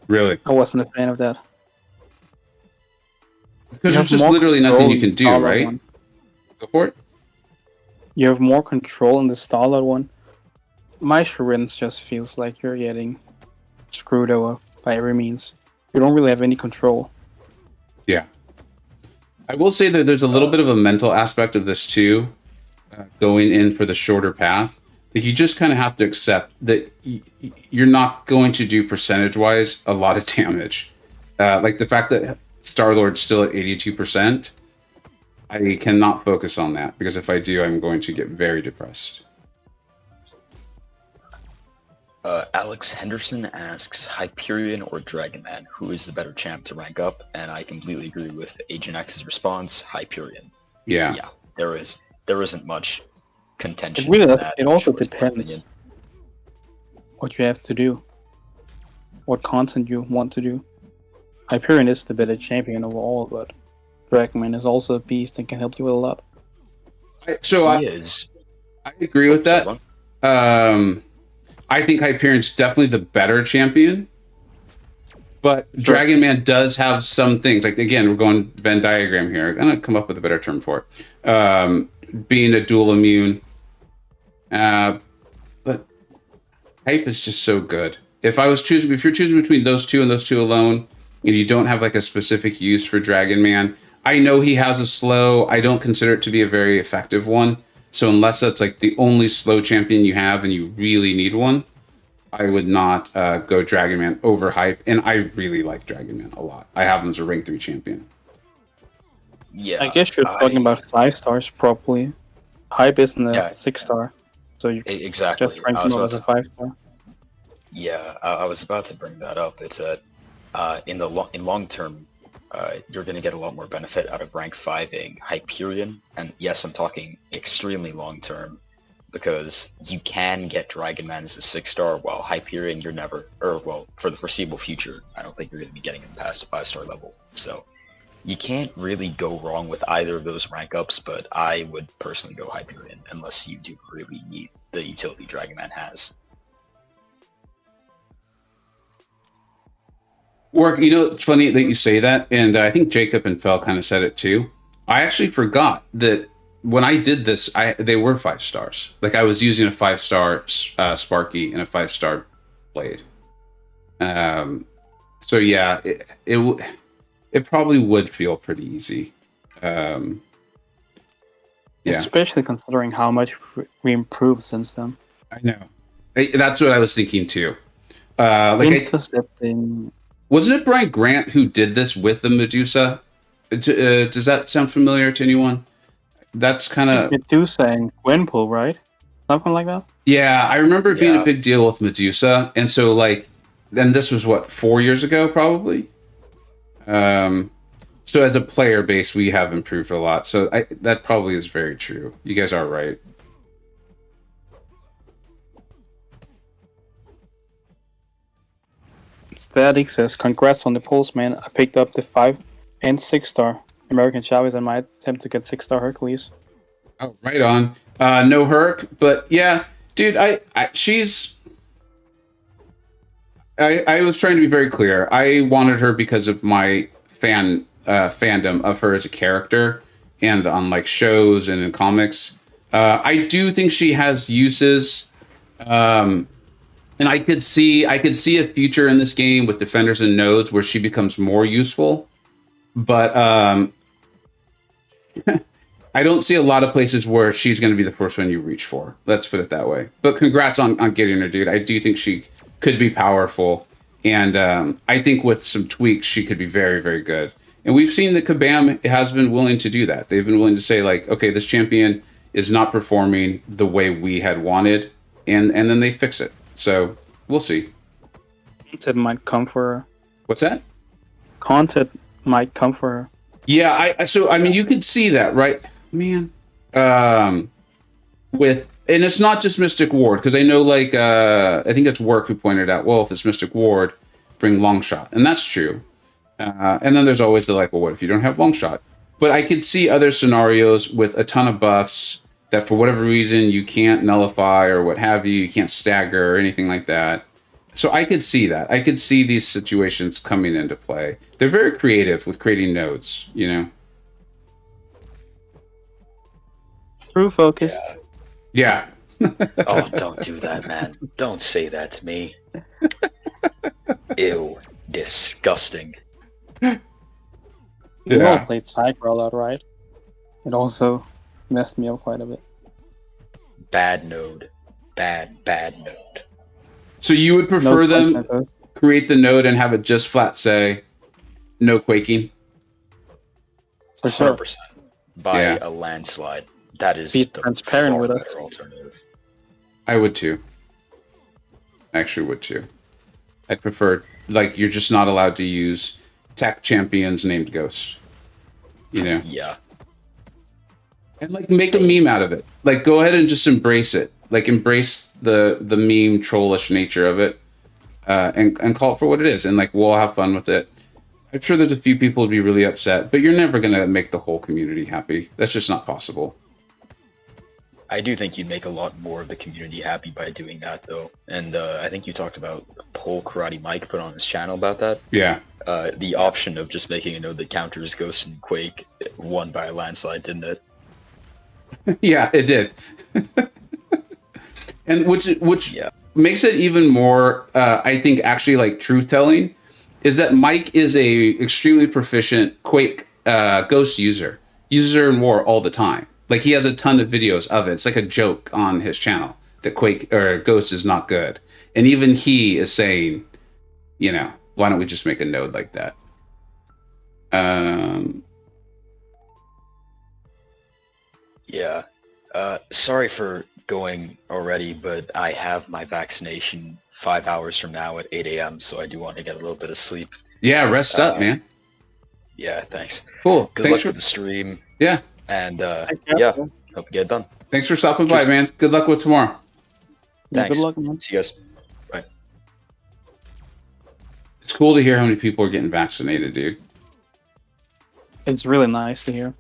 Really? I wasn't a fan of that. Because there's just literally nothing you can do, right? One. Go for it. You have more control in the Starlord one. My Rinse just feels like you're getting screwed over by every means. You don't really have any control. Yeah. I will say that there's a little bit of a mental aspect of this too, going in for the shorter path. Like you just kind of have to accept that you're not going to do percentage-wise a lot of damage. Like the fact that Star-Lord's still at 82%, I cannot focus on that because if I do, I'm going to get very depressed. Alex Henderson asks, Hyperion or Dragonman, who is the better champ to rank up? And I completely agree with Agent X's response, Hyperion. Yeah. Yeah, there isn't much contention. It really does. That It also choice, in my depends opinion. what you have to do, what content you want to do. Hyperion is the better champion overall, but Dragonman is also a beast and can help you with a lot. So He is. I agree with that. I think Hyperion's definitely the better champion. But Sure. Dragonman does have some things. Like, again, we're going Venn diagram here. I'm going to come up with a better term for it. Being a dual immune. But Hype is just so good. If you're choosing between those two and those two alone, and you don't have like a specific use for Dragonman, I know he has a slow. I don't consider it to be a very effective one. So unless that's like the only slow champion you have and you really need one, I would not go Dragonman over Hype. And I really like Dragonman a lot. I have him as a rank 3 champion. Yeah. I guess you're talking about 5 stars probably. Hype isn't a Yeah. 6 star, so you Exactly. just rank I was him up about as a 5 star. Yeah, I was about to bring that up. It's a in long term, you're going to get a lot more benefit out of rank 5ing Hyperion, and yes, I'm talking extremely long term, because you can get Dragonman as a 6 star, while Hyperion you're never, for the foreseeable future, I don't think you're going to be getting him past a 5 star level. So you can't really go wrong with either of those rank ups, but I would personally go Hyperion unless you do really need the utility Dragonman has. Work, you know, it's funny that you say that, and I think Jacob and Fel kind of said it too. I actually forgot that when I did this, they were 5 stars. Like I was using a 5-star Sparky and a 5-star Blade. So yeah, it probably would feel pretty easy. Yeah, Especially considering how much we improved since then. I know. That's what I was thinking too. Intercepting. Wasn't it Brian Grant who did this with the Medusa? Does that sound familiar to anyone? That's kind of Medusa and Gwenpool, right? Something like that? Yeah, I remember it being Yeah. a big deal with Medusa. And so, like, then this was, 4 years ago, probably? So as a player base, we have improved a lot. So that probably is very true. You guys are right. Static says, congrats on the polls, man. I picked up the 5 and 6 star American Chavez and my attempt to get 6 star Hercules. Oh, right on. No Herc, but yeah, dude, she's... I was trying to be very clear. I wanted her because of my fandom of her as a character and on like shows and in comics. I do think she has uses, and I could see a future in this game with defenders and nodes where she becomes more useful. But I don't see a lot of places where she's going to be the first one you reach for. Let's put it that way. But congrats on getting her, dude. I do think she could be powerful. And I think with some tweaks, she could be very, very good. And we've seen that Kabam has been willing to do that. They've been willing to say, like, okay, this champion is not performing the way we had wanted. And then they fix it. So we'll see. Content might come for her. What's that? Content might come for her. Yeah, so I mean, you could see that, right? Man. And it's not just Mystic Ward, because I know, like, I think it's Work who pointed out, well, if it's Mystic Ward, bring Longshot. And that's true. And then there's always the, like, well, what if you don't have Longshot? But I could see other scenarios with a ton of buffs that for whatever reason you can't nullify or what have you, you can't stagger or anything like that. So I could see that. I could see these situations coming into play. They're very creative with creating nodes, you know? True focus. Yeah. Oh, don't do that, man. Don't say that to me. Ew. Disgusting. You all played Cypher a lot, right? It also messed me up quite a bit. Bad node. Bad node. So you would prefer them create the node and have it just flat say, no quaking? For sure. 100%. By a landslide. That is Be the transparent far with better us. alternative. I would too. Actually would too. I'd prefer, like, you're just not allowed to use tech champions named Ghost. You know? Yeah. And, like, make a meme out of it. Like, go ahead and just embrace it. Like, embrace the meme trollish nature of it. And call it for what it is. And, like, we'll have fun with it. I'm sure there's a few people who'd be really upset, but you're never going to make the whole community happy. That's just not possible. I do think you'd make a lot more of the community happy by doing that, though. And I think you talked about a poll Karate Mike put on his channel about that. Yeah. The option of just making a node that counters Ghost and Quake won by a landslide, didn't it? Yeah, it did. And which makes it even more, I think, actually, like, truth-telling, is that Mike is a extremely proficient Quake Ghost user. Uses her in war all the time. Like, he has a ton of videos of it. It's like a joke on his channel that Quake or Ghost is not good. And even he is saying, you know, why don't we just make a node like that? Yeah. Sorry for going already, but I have my vaccination 5 hours from now at 8 a.m., so I do want to get a little bit of sleep. Yeah, rest up, man. Yeah, thanks. Cool. Good luck with the stream. Yeah. And yeah, hope you get it done. Thanks for stopping by, man. Good luck with tomorrow. Yeah, Thanks. good luck, man. See you guys. Bye. It's cool to hear how many people are getting vaccinated, dude. It's really nice to hear.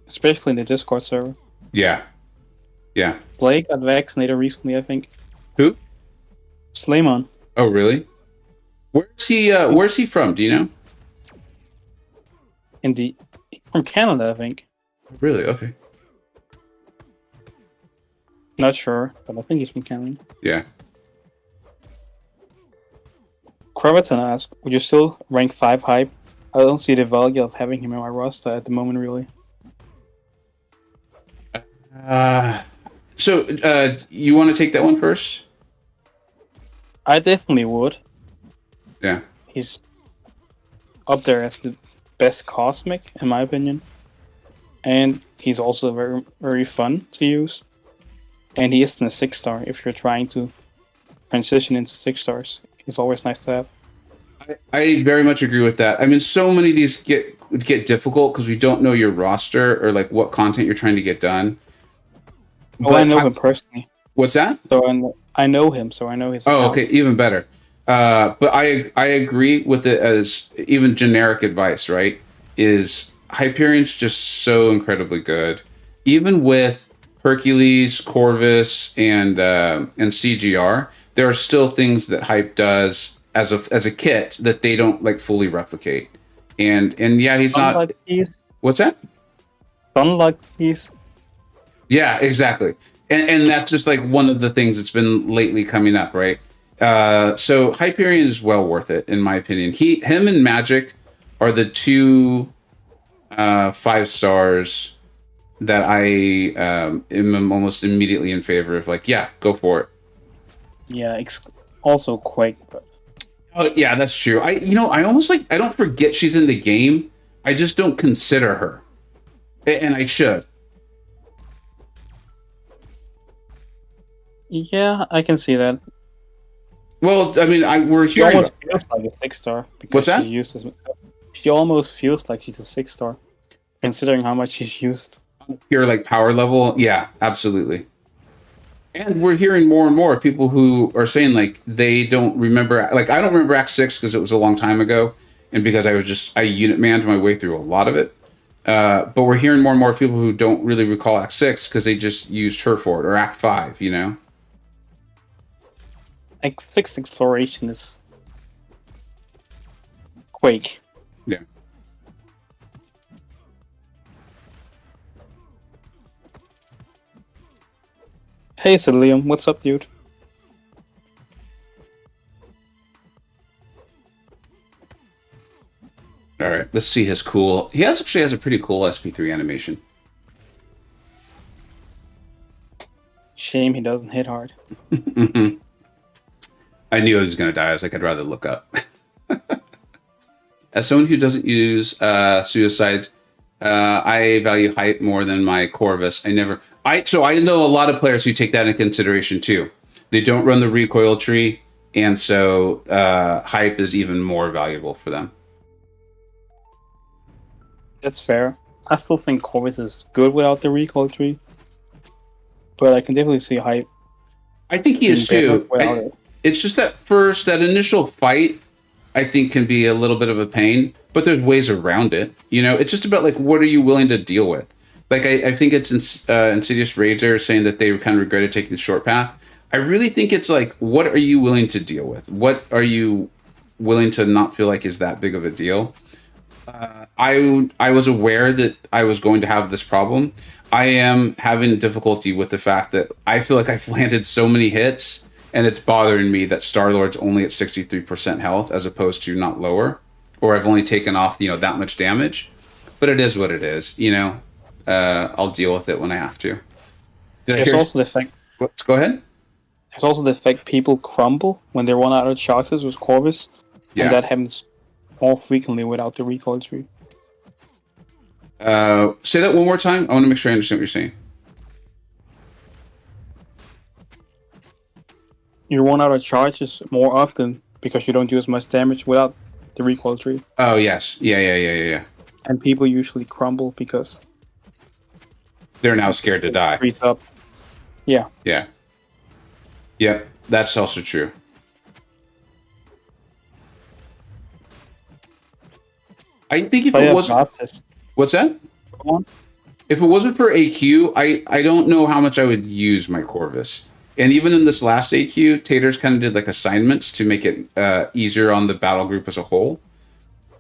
Especially in the Discord server. Yeah. Yeah. Slay got vaccinated recently, I think. Who? Slaymon. Oh, really? Where's he from? Do you know? From Canada, I think. Really? Okay. Not sure, but I think he's from Canada. Yeah. Creviton asked, would you still rank 5 hype? I don't see the value of having him in my roster at the moment, really. So, you want to take that one first? I definitely would. Yeah. He's up there as the best Cosmic, in my opinion. And he's also very, very fun to use. And he isn't a 6-star if you're trying to transition into 6 stars. He's always nice to have. I very much agree with that. I mean, so many of these get difficult because we don't know your roster or like what content you're trying to get done. Well, I know him personally. What's that? So I know him, so I know his account. Okay, even better. But I agree with it as even generic advice, right? Is Hyperion's just so incredibly good. Even with Hercules, Corvus, and CGR, there are still things that Hype does as a kit that they don't like fully replicate. And yeah, he's not. What's that? Unlike he's. Yeah, exactly. And that's just like one of the things that's been lately coming up, right? So Hyperion is well worth it, in my opinion. Him and Magic are the two 5 stars that I am almost immediately in favor of. Like, yeah, go for it. Yeah, also Quake. But... Oh, yeah, that's true. I almost I don't forget she's in the game. I just don't consider her, and I should. Yeah, I can see that. Well, I mean, we're She hearing. almost feels like a 6-star. What's that? She almost feels like she's a 6-star, considering how much she's used. Pure like power level, yeah, absolutely. And we're hearing more and more people who are saying like they don't remember. Like I don't remember Act 6 because it was a long time ago, and because I unit manned my way through a lot of it. But we're hearing more and more people who don't really recall Act 6 because they just used her for it, or Act 5, you know. Act 6 exploration is Quake. Yeah. Hey, said Liam. What's up, dude? All right, let's see his cool. He actually has a pretty cool SP3 animation. Shame he doesn't hit hard. I knew he was going to die. I was like, I'd rather look up. As someone who doesn't use suicide, I value hype more than my Corvus. So I know a lot of players who take that into consideration too. They don't run the recoil tree, and so hype is even more valuable for them. That's fair. I still think Corvus is good without the recoil tree, but I can definitely see hype. I think he is too. It's just that initial fight, I think, can be a little bit of a pain, but there's ways around it. You know, it's just about like, what are you willing to deal with? Like, I think it's Insidious Razer saying that they kind of regretted taking the short path. I really think it's like, what are you willing to deal with? What are you willing to not feel like is that big of a deal? I was aware that I was going to have this problem. I am having difficulty with the fact that I feel like I've landed so many hits, and it's bothering me that Star-Lord's only at 63% health as opposed to not lower, or I've only taken off, that much damage. But it is what it is, I'll deal with it when I have to. There's also the fact. Go ahead. There's also the fact people crumble when they run out of chances with Corvus, and that happens more frequently without the recoil tree. Say that one more time. I want to make sure I understand what you're saying. You run out of charges more often because you don't do as much damage without the recoil tree. Oh, yes. Yeah. And people usually crumble because they're now scared to die. Freeze up. Yeah. Yeah. Yep, that's also true. I think if it wasn't... What's that? If it wasn't for AQ, I don't know how much I would use my Corvus. And even in this last AQ, Taters kind of did like assignments to make it easier on the battle group as a whole.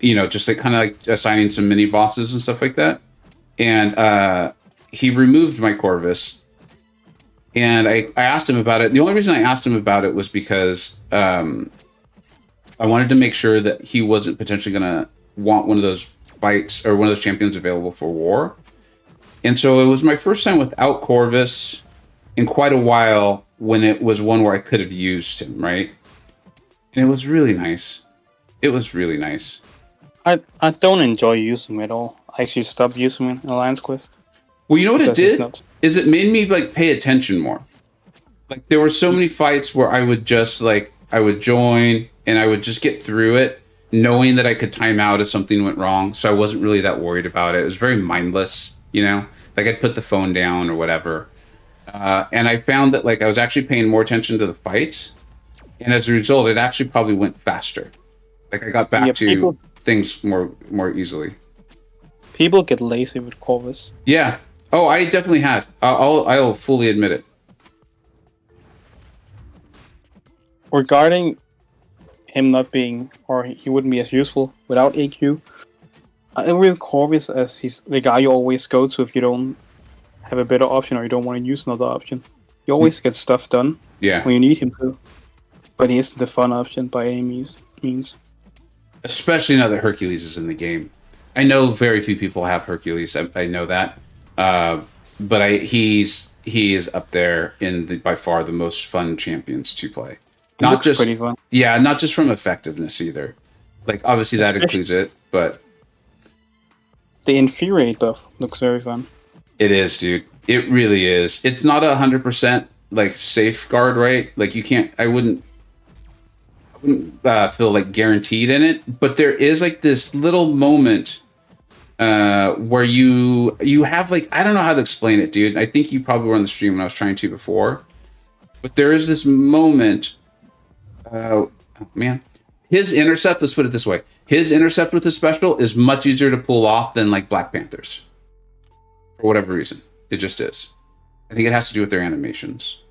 Just like kind of like assigning some mini bosses and stuff like that. And he removed my Corvus. And I asked him about it. The only reason I asked him about it was because I wanted to make sure that he wasn't potentially going to want one of those fights or one of those champions available for war. And so it was my first time without Corvus in quite a while when it was one where I could have used him, right? And it was really nice. It was really nice. I don't enjoy using him at all. I actually stopped using him in Alliance Quest. Well, you know what it did? Is it made me like pay attention more. Like there were so many fights where I would just I would join and I would just get through it knowing that I could time out if something went wrong. So I wasn't really that worried about it. It was very mindless, like I'd put the phone down or whatever. And I found that I was actually paying more attention to the fights. And as a result, it actually probably went faster. Like I got back to things more easily. People get lazy with Corvus. Yeah. Oh, I definitely had. I'll fully admit it. Regarding him not being, or he wouldn't be as useful without AQ. I with Corvus as he's the guy you always go to if you don't have a better option or you don't want to use another option. You always get stuff done when you need him to, but he isn't the fun option by any means. Especially now that Hercules is in the game. I know very few people have Hercules. I know that, but he is up there in by far the most fun champions to play. Not just pretty fun. Yeah, not just from effectiveness either. Like obviously that includes it, but the Infuriate buff looks very fun. It is, dude. It really is. It's not 100% like safeguard, right? Like you can't. I wouldn't feel like guaranteed in it, but there is like this little moment where you have like, I don't know how to explain it, dude. I think you probably were on the stream when I was trying to before, but there is this moment. Oh man, his intercept. Let's put it this way: his intercept with his special is much easier to pull off than like Black Panther's. For whatever reason, it just is. I think it has to do with their animations.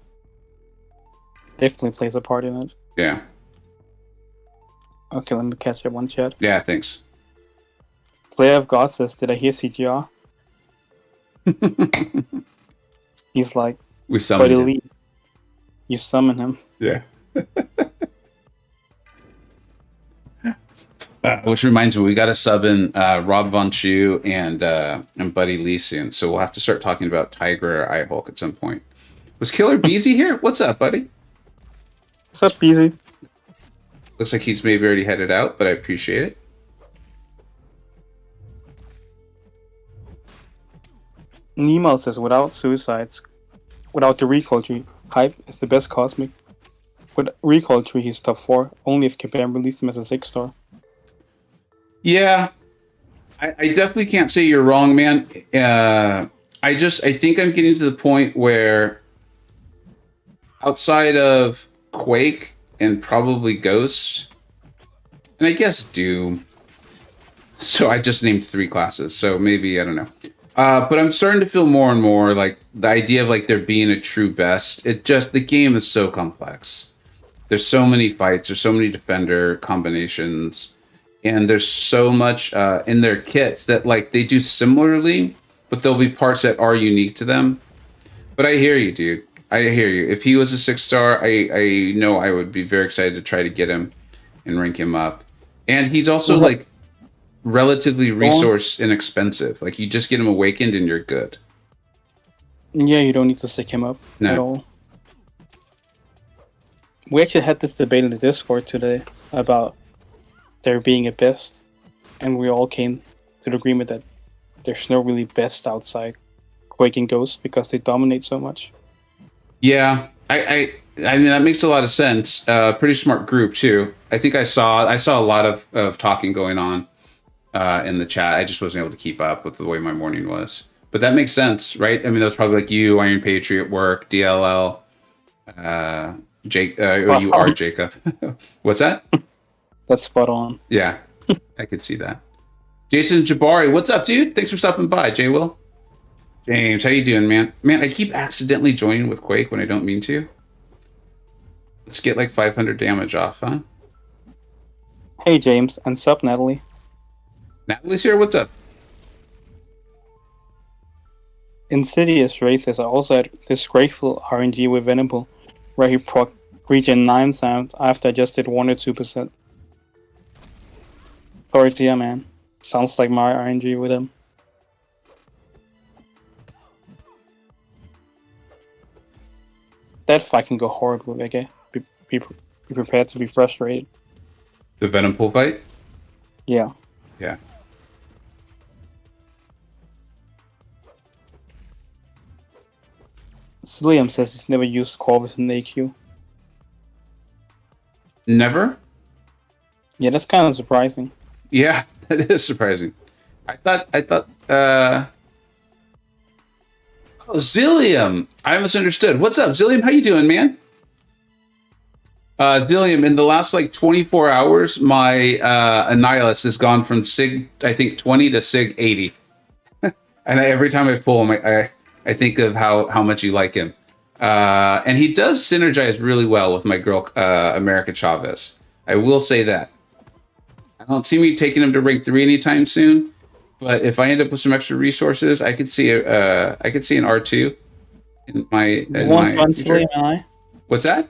Definitely plays a part in it. Yeah. Okay, let me catch up one chat. Yeah, thanks. Player of God says, did I hear CGR? He's like, we summoned him. You summon him. Yeah. Which reminds me, we got to sub in Rob Von Chu and Buddy Lee soon. So we'll have to start talking about Tiger or iHulk at some point. Was Killer Beezy here? What's up, buddy? What's up, Beezy? Looks like he's maybe already headed out, but I appreciate it. Nemo says, without suicides, without the recall tree, Hype is the best Cosmic. With recall tree, he's top 4, only if Kabam released him as a 6-star. Yeah, I definitely can't say you're wrong, man. I think I'm getting to the point where outside of Quake and probably Ghost, and I guess Doom. So I just named 3 classes, so maybe, I don't know. But I'm starting to feel more and more like the idea of like there being a true best. The game is so complex. There's so many fights, there's so many defender combinations, and there's so much in their kits that like they do similarly, but there'll be parts that are unique to them. But I hear you, dude. I hear you. If he was a 6-star, I know I would be very excited to try to get him and rank him up. And he's also like relatively resource inexpensive. Like you just get him awakened and you're good. Yeah, you don't need to stick him up at all. We actually had this debate in the Discord today about there being a best, and we all came to the agreement that there's no really best outside Quake and Ghost because they dominate so much. Yeah, I mean that makes a lot of sense. Pretty smart group too. I think I saw a lot of talking going on in the chat. I just wasn't able to keep up with the way my morning was. But that makes sense, right? I mean, that was probably like you, Iron Patriot, Work, DLL, Jake, or you are Jacob. What's that? That's spot on. Yeah, I could see that. Jason Jabari, what's up, dude? Thanks for stopping by, J. Will. James, how you doing, man? Man, I keep accidentally joining with Quake when I don't mean to. Let's get like 500 damage off, huh? Hey, James, and sup, Natalie? Natalie's here, what's up? Insidious Races, I also had disgraceful RNG with Venable, where he proc regen 9 sound after I just did 1 or 2%. Sorry to you, man. Sounds like my RNG with him. That fight can go horribly, okay? Be prepared to be frustrated. The Venom Pool fight? Yeah. Yeah. Liam says he's never used Corvus in AQ. Never? Yeah, that's kind of surprising. Yeah, that is surprising. I thought oh, Zillium! I misunderstood. What's up, Zillium? How you doing, man? Zillium, in the last like 24 hours, my Annihilus has gone from Sig, I think, 20 to Sig 80. And every time I pull him, I think of how much you like him. And he does synergize really well with my girl, America Chavez. I will say that. I don't see me taking him to rank 3 anytime soon, but if I end up with some extra resources, I could see an R2 in my future. What's that?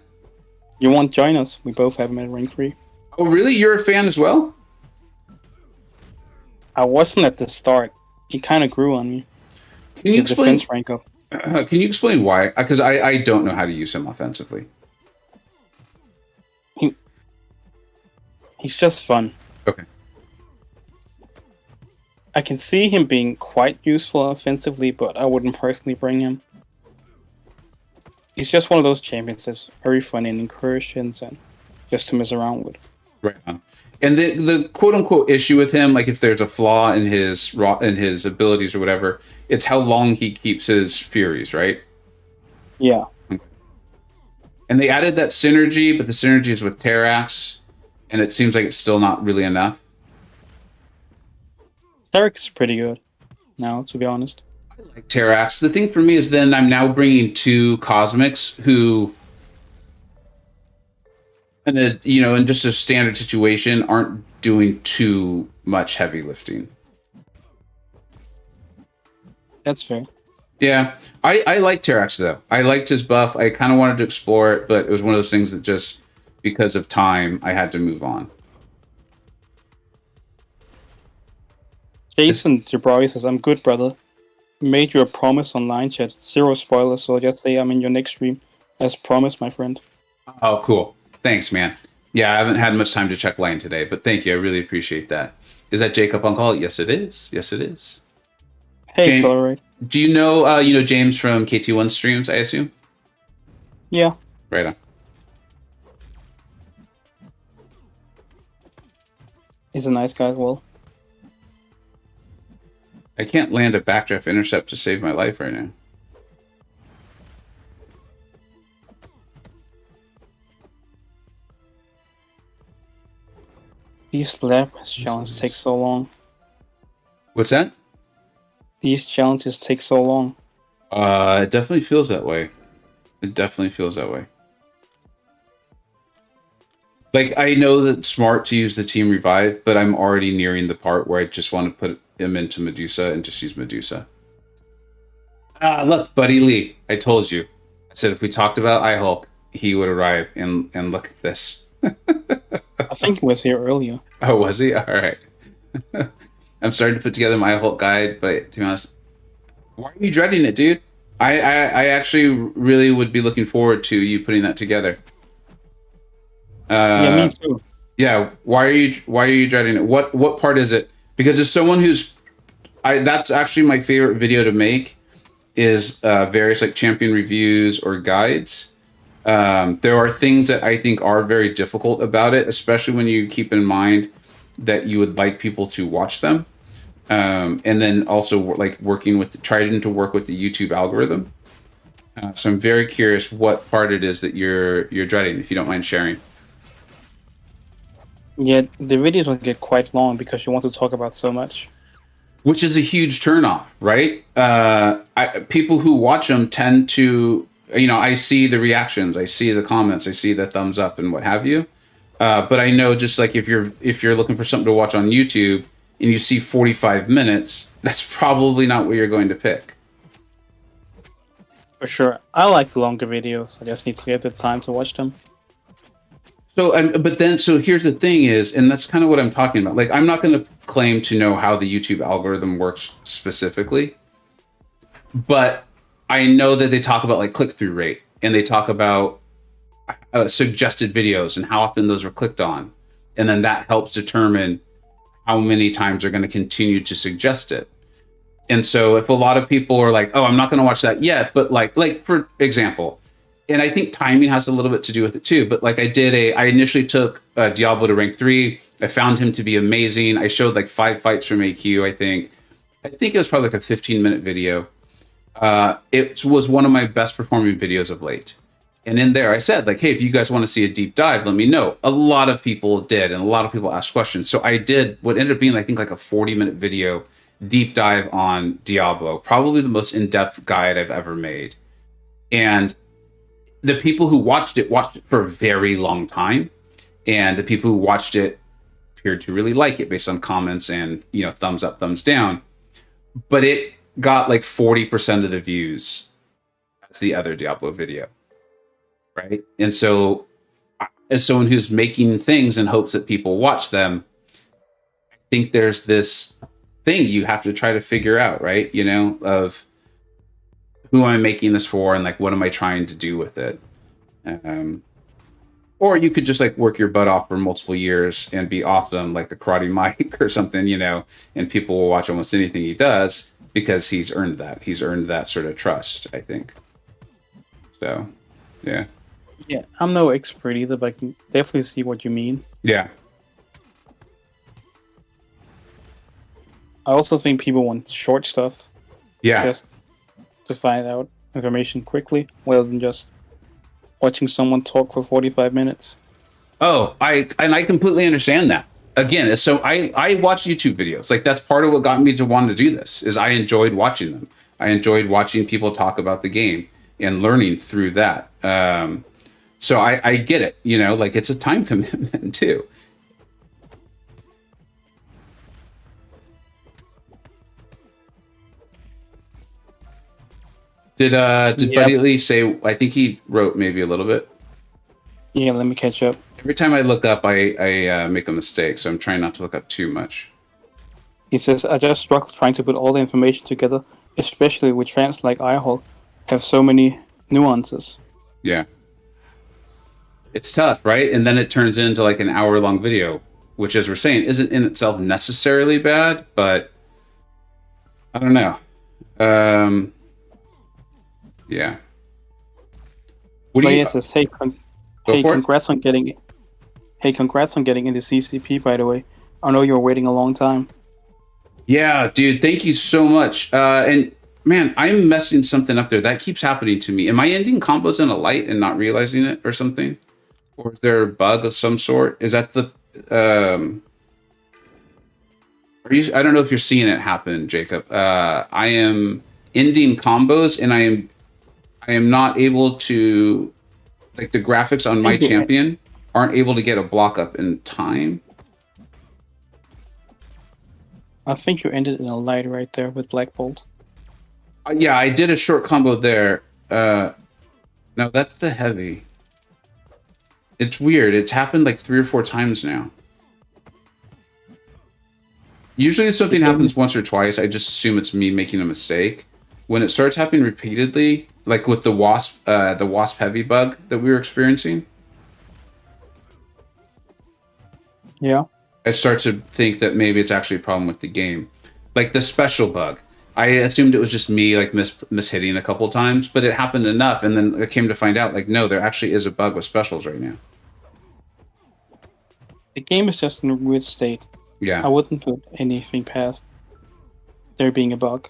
You won't join us? We both have him at rank 3. Oh, really? You're a fan as well? I wasn't at the start. He kind of grew on me. Can you explain? Defense rank up. Can you explain why? Because I don't know how to use him offensively. He's just fun. Okay. I can see him being quite useful offensively, but I wouldn't personally bring him. He's just one of those champions that's very fun in incursions and just to mess around with. Right on. And the quote unquote issue with him, like if there's a flaw in his abilities or whatever, it's how long he keeps his furies, right? Yeah. Okay. And they added that synergy, but the synergy is with Terrax, and it seems like it's still not really enough. Terrax is pretty good now, to be honest. I like Terrax. The thing for me is then I'm now bringing 2 Cosmics who, in just a standard situation, aren't doing too much heavy lifting. That's fair. Yeah, I like Terrax though. I liked his buff. I kind of wanted to explore it, but it was one of those things that just because of time, I had to move on. Jason Jabari says, "I'm good, brother. Made you a promise online chat. 0 spoilers, so just say I'm in your next stream. As promised, my friend." Oh, cool. Thanks, man. Yeah, I haven't had much time to check line today, but thank you. I really appreciate that. Is that Jacob on call? Yes, it is. Yes, it is. Hey, Accelerate. Do you know James from KT1 streams, I assume? Yeah. Right on. He's a nice guy as well. I can't land a backdraft intercept to save my life right now. These lab challenges take so long. What's that? These challenges take so long. It definitely feels that way. It definitely feels that way. Like, I know that it's smart to use the team revive, but I'm already nearing the part where I just want to put him into Medusa and just use Medusa. Look, Buddy Lee, I told you. I said if we talked about iHulk, he would arrive, and look at this. I think he was here earlier. Oh, was he? All right. I'm starting to put together my iHulk guide, but to be honest, why are you dreading it, dude? I actually really would be looking forward to you putting that together. Yeah, me too. Yeah, why are you dreading it? What part is it? Because as someone that's actually my favorite video to make is various like champion reviews or guides. There are things that I think are very difficult about it, especially when you keep in mind that you would like people to watch them. And then also like trying to work with the YouTube algorithm. So I'm very curious what part it is that you're dreading, if you don't mind sharing. Yeah, the videos will get quite long because you want to talk about so much. Which is a huge turnoff, right? People who watch them tend to, I see the reactions, I see the comments, I see the thumbs up and what have you. But I know just like if you're looking for something to watch on YouTube and you see 45 minutes, that's probably not what you're going to pick. For sure. I like the longer videos. I just need to get the time to watch them. So here's the thing is, and that's kind of what I'm talking about. Like, I'm not going to claim to know how the YouTube algorithm works specifically, but I know that they talk about like click-through rate, and they talk about suggested videos and how often those are clicked on. And then that helps determine how many times they're going to continue to suggest it. And so if a lot of people are like, oh, I'm not going to watch that yet, but like for example, and I think timing has a little bit to do with it too. But like I initially took Diablo to rank 3. I found him to be amazing. I showed like 5 fights from AQ, I think it was probably like a 15-minute video. It was one of my best performing videos of late. And in there I said like, hey, if you guys want to see a deep dive, let me know. A lot of people did. And a lot of people asked questions. So I did what ended up being, I think like a 40-minute video deep dive on Diablo, probably the most in-depth guide I've ever made. And the people who watched it for a very long time. and the people who watched it appeared to really like it based on comments and thumbs up, thumbs down. But it got like 40% of the views as the other Diablo video, right? And so, as someone who's making things in hopes that people watch them, I think there's this thing you have to try to figure out, right? Of who am I making this for, and like what am I trying to do with it? Or you could just like work your butt off for multiple years and be awesome, like a Karate Mike or something, and people will watch almost anything he does because he's earned that. He's earned that sort of trust, I think. So, yeah. Yeah, I'm no expert either, but I can definitely see what you mean. Yeah. I also think people want short stuff. Yeah. Just to find out information quickly, rather than just watching someone talk for 45 minutes. Oh, I completely understand that. Again, so I watch YouTube videos. Like, that's part of what got me to want to do this, is I enjoyed watching them. I enjoyed watching people talk about the game and learning through that. So I get it, like it's a time commitment too. Did Buddy Lee say? I think he wrote maybe a little bit. Yeah, let me catch up. Every time I look up, I make a mistake, so I'm trying not to look up too much. He says, I just struggle trying to put all the information together, especially with trans like iHole have so many nuances. Yeah. It's tough, right? And then it turns into like an hour-long video, which, as we're saying, isn't in itself necessarily bad, but I don't know. Yeah. What do you says, congrats on getting into CCP, by the way. I know you were waiting a long time. Yeah, dude, thank you so much. And man, I'm messing something up there. That keeps happening to me. Am I ending combos in a light and not realizing it or something? Or is there a bug of some sort? Is that the I don't know if you're seeing it happen, Jacob. I am ending combos and I am not able to, like, the graphics on my champion aren't able to get a block up in time. I think you ended in a light right there with Black Bolt. Yeah, I did a short combo there. No, that's the heavy. It's weird. It's happened like 3 or 4 times now. Usually if something happens once or twice, I just assume it's me making a mistake. When it starts happening repeatedly, like with the wasp heavy bug that we were experiencing, yeah, I start to think that maybe it's actually a problem with the game. Like the special bug, I assumed it was just me like mishitting a couple times, but it happened enough, and then I came to find out, like, no, there actually is a bug with specials right now. The game is just in a weird state. Yeah, I wouldn't put anything past there being a bug.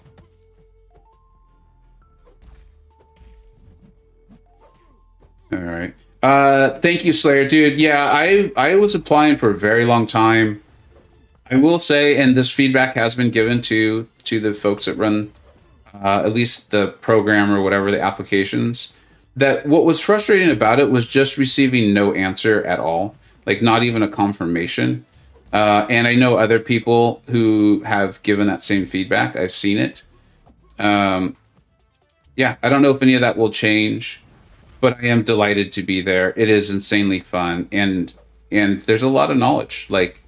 All right. Thank you, Slayer, dude. Yeah, I was applying for a very long time. I will say, and this feedback has been given to the folks that run at least the program or whatever, the applications, that what was frustrating about it was just receiving no answer at all, like not even a confirmation. And I know other people who have given that same feedback. I've seen it. Yeah, I don't know if any of that will change, but I am delighted to be there. It is insanely fun, and there's a lot of knowledge. Like,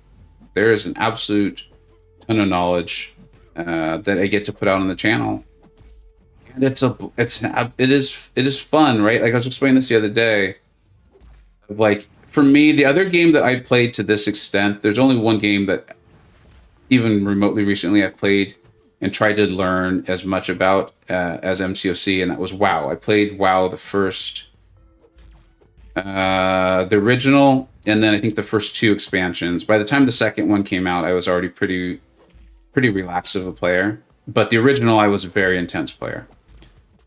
there is an absolute ton of knowledge that I get to put out on the channel, and it is fun, right? Like I was explaining this the other day. Like, for me, the other game that I played to this extent, there's only one game that even remotely recently I've played and tried to learn as much about as MCoC, and that was WoW. I played WoW the first, the original, and then I think the first 2 expansions. By the time the second one came out, I was already pretty relaxed of a player. But the original, I was a very intense player.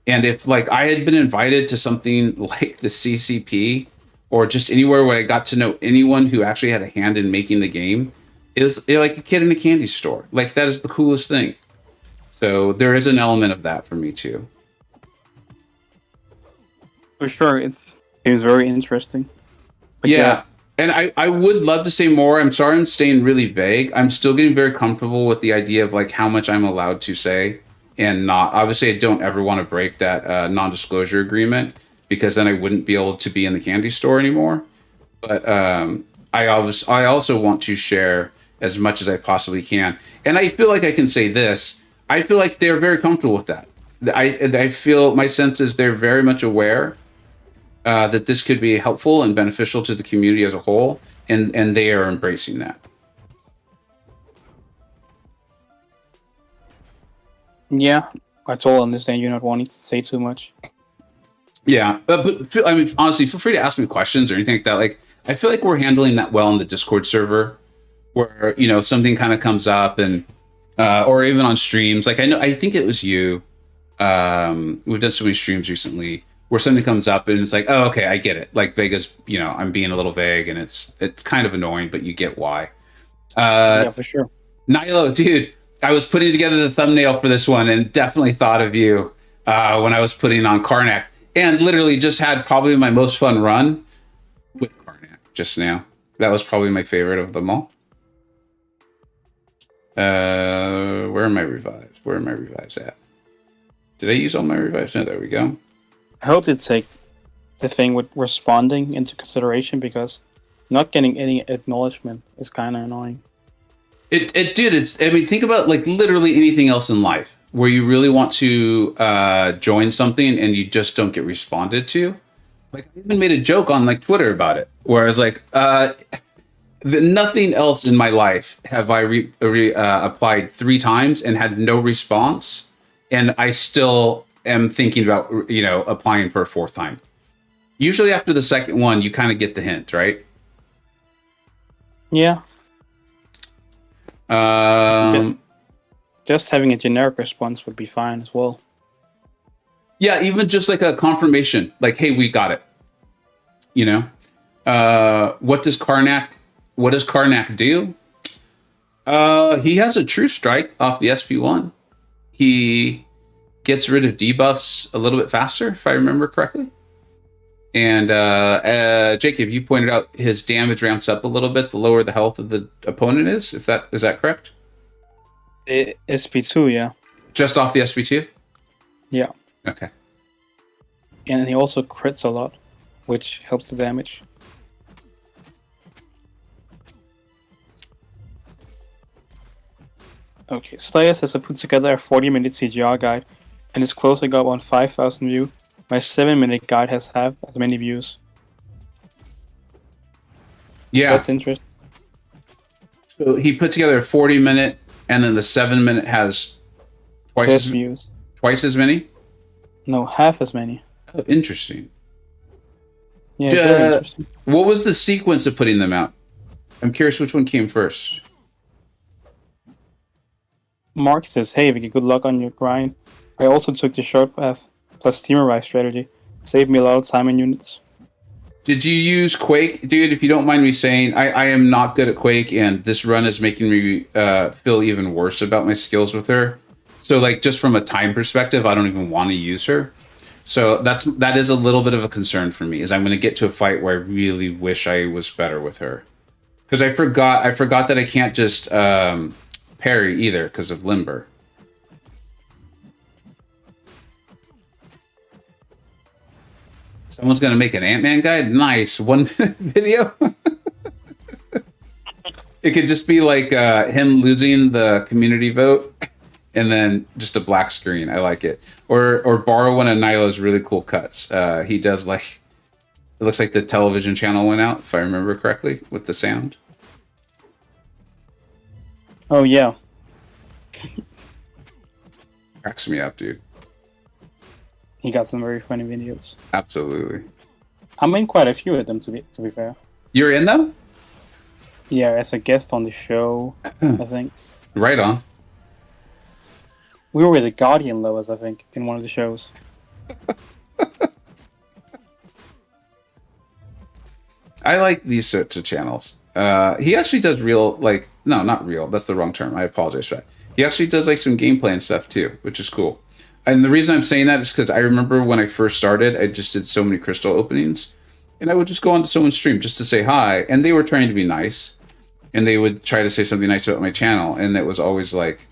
And if like I had been invited to something like the CCP or just anywhere where I got to know anyone who actually had a hand in making the game, it was like a kid in a candy store. Like, that is the coolest thing. So there is an element of that for me too. For sure, it was very interesting. But yeah, And I would love to say more. I'm sorry I'm staying really vague. I'm still getting very comfortable with the idea of like how much I'm allowed to say and not. Obviously, I don't ever want to break that non-disclosure agreement because then I wouldn't be able to be in the candy store anymore. But I also want to share as much as I possibly can. And I feel like I can say this. I feel like they're very comfortable with that. I feel my sense is they're very much aware that this could be helpful and beneficial to the community as a whole, and they are embracing that. Yeah, I totally understand you not wanting to say too much. Yeah, but I mean, honestly, feel free to ask me questions or anything like that. Like, I feel like we're handling that well in the Discord server, where something kind of comes up, and or even on streams. Like I think it was you. We've done so many streams recently where something comes up and it's like, oh, okay, I get it. Like Vega's, I'm being a little vague, and it's kind of annoying, but you get why. Yeah, for sure. Nilo, dude, I was putting together the thumbnail for this one and definitely thought of you when I was putting on Karnak, and literally just had probably my most fun run with Karnak just now. That was probably my favorite of them all. Where are my revives? Where are my revives at? Did I use all my revives? No, there we go. I hope they take the thing with responding into consideration, because not getting any acknowledgement is kind of annoying. I mean, think about like literally anything else in life where you really want to join something and you just don't get responded to. Like, I even made a joke on like Twitter about it, where I was like, nothing else in my life have I applied 3 times and had no response, and I still am thinking about applying for a 4th time. Usually after the second one, you kind of get the hint, right? Yeah. Just having a generic response would be fine as well. Yeah, even just like a confirmation, like, "Hey, we got it." What does Karnak do? He has a true strike off the SP1. He gets rid of debuffs a little bit faster, if I remember correctly. And Jacob, you pointed out his damage ramps up a little bit the lower the health of the opponent is. Is that correct? SP2, yeah. Just off the SP2? Yeah. Okay. And he also crits a lot, which helps the damage. Okay, Slayer says I put together a 40-minute CGR guide, and it's closing up on 5,000 views. My 7-minute guide has half as many views. Yeah. That's interesting. So he put together a 40-minute, and then the 7-minute has twice views. Twice as many? No, half as many. Oh, interesting. Yeah, very interesting. What was the sequence of putting them out? I'm curious which one came first. Mark says, hey, Vicky, good luck on your grind. I also took the short path plus team arrive strategy. Saved me a lot of time and units. Did you use Quake? Dude, if you don't mind me saying, I am not good at Quake, and this run is making me feel even worse about my skills with her. So, like, just from a time perspective, I don't even want to use her. So that is a little bit of a concern for me, is I'm going to get to a fight where I really wish I was better with her. Because I forgot that I can't just parry either because of Limber. Someone's going to make an Ant-Man guide? Nice. 1-minute video? It could just be like him losing the community vote and then just a black screen. I like it. Or borrow one of Nilo's really cool cuts. He does like... It looks like the television channel went out, if I remember correctly, with the sound. Oh, yeah. Cracks me up, dude. He got some very funny videos. Absolutely. I'm in quite a few of them, to be fair. You're in them? Yeah, as a guest on the show, I think. Right on. We were with the Guardian Lowers, I think, in one of the shows. I like these sorts of channels. He actually does real, like, no, not real. That's the wrong term. I apologize for that. He actually does like some gameplay and stuff too, which is cool. And the reason I'm saying that is because I remember when I first started, I just did so many crystal openings. And I would just go onto someone's stream just to say hi, and they were trying to be nice, and they would try to say something nice about my channel, and it was always like,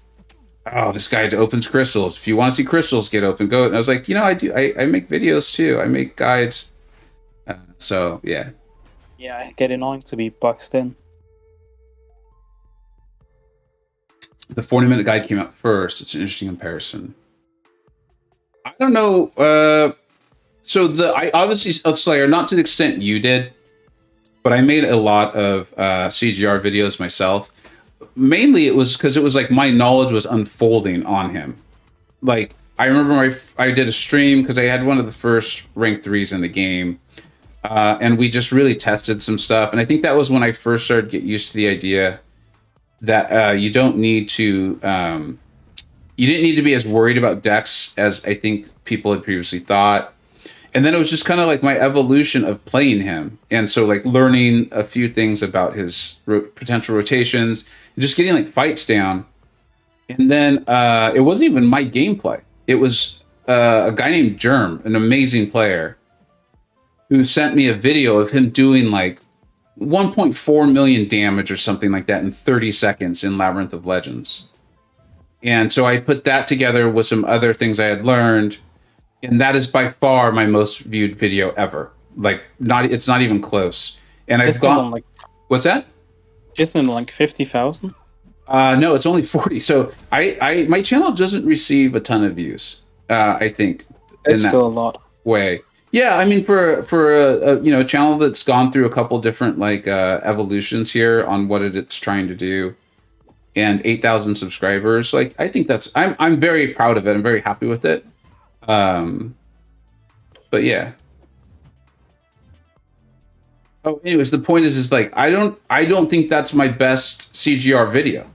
"Oh, this guy opens crystals. If you want to see crystals get open, go." And I was like, I do. I make videos too. I make guides. So yeah. Yeah, I get annoying to be boxed in. The 40-minute guide came out first. It's an interesting comparison. I don't know. I obviously Slayer, not to the extent you did, but I made a lot of CGR videos myself. Mainly, it was because it was like my knowledge was unfolding on him. Like I remember I did a stream because I had one of the first rank 3s in the game, and we just really tested some stuff. And I think that was when I first started to get used to the idea that you don't need to. You didn't need to be as worried about Dex as I think people had previously thought. And then it was just kind of like my evolution of playing him. And so like learning a few things about his potential rotations, and just getting like fights down. And then it wasn't even my gameplay. It was a guy named Germ, an amazing player, who sent me a video of him doing like 1.4 million damage or something like that in 30 seconds in Labyrinth of Legends. And so I put that together with some other things I had learned, and that is by far my most viewed video ever. Like, it's not even close. And I've gone like, what's that? Isn't it like 50,000? No, it's only 40. So my channel doesn't receive a ton of views. I think it's still a lot. Way. Yeah, I mean, for a channel that's gone through a couple different like evolutions here on what it's trying to do, and 8,000 subscribers, like I think I'm very proud of it. I'm very happy with it. But yeah. Oh, anyways, the point is like I don't think that's my best CGR video.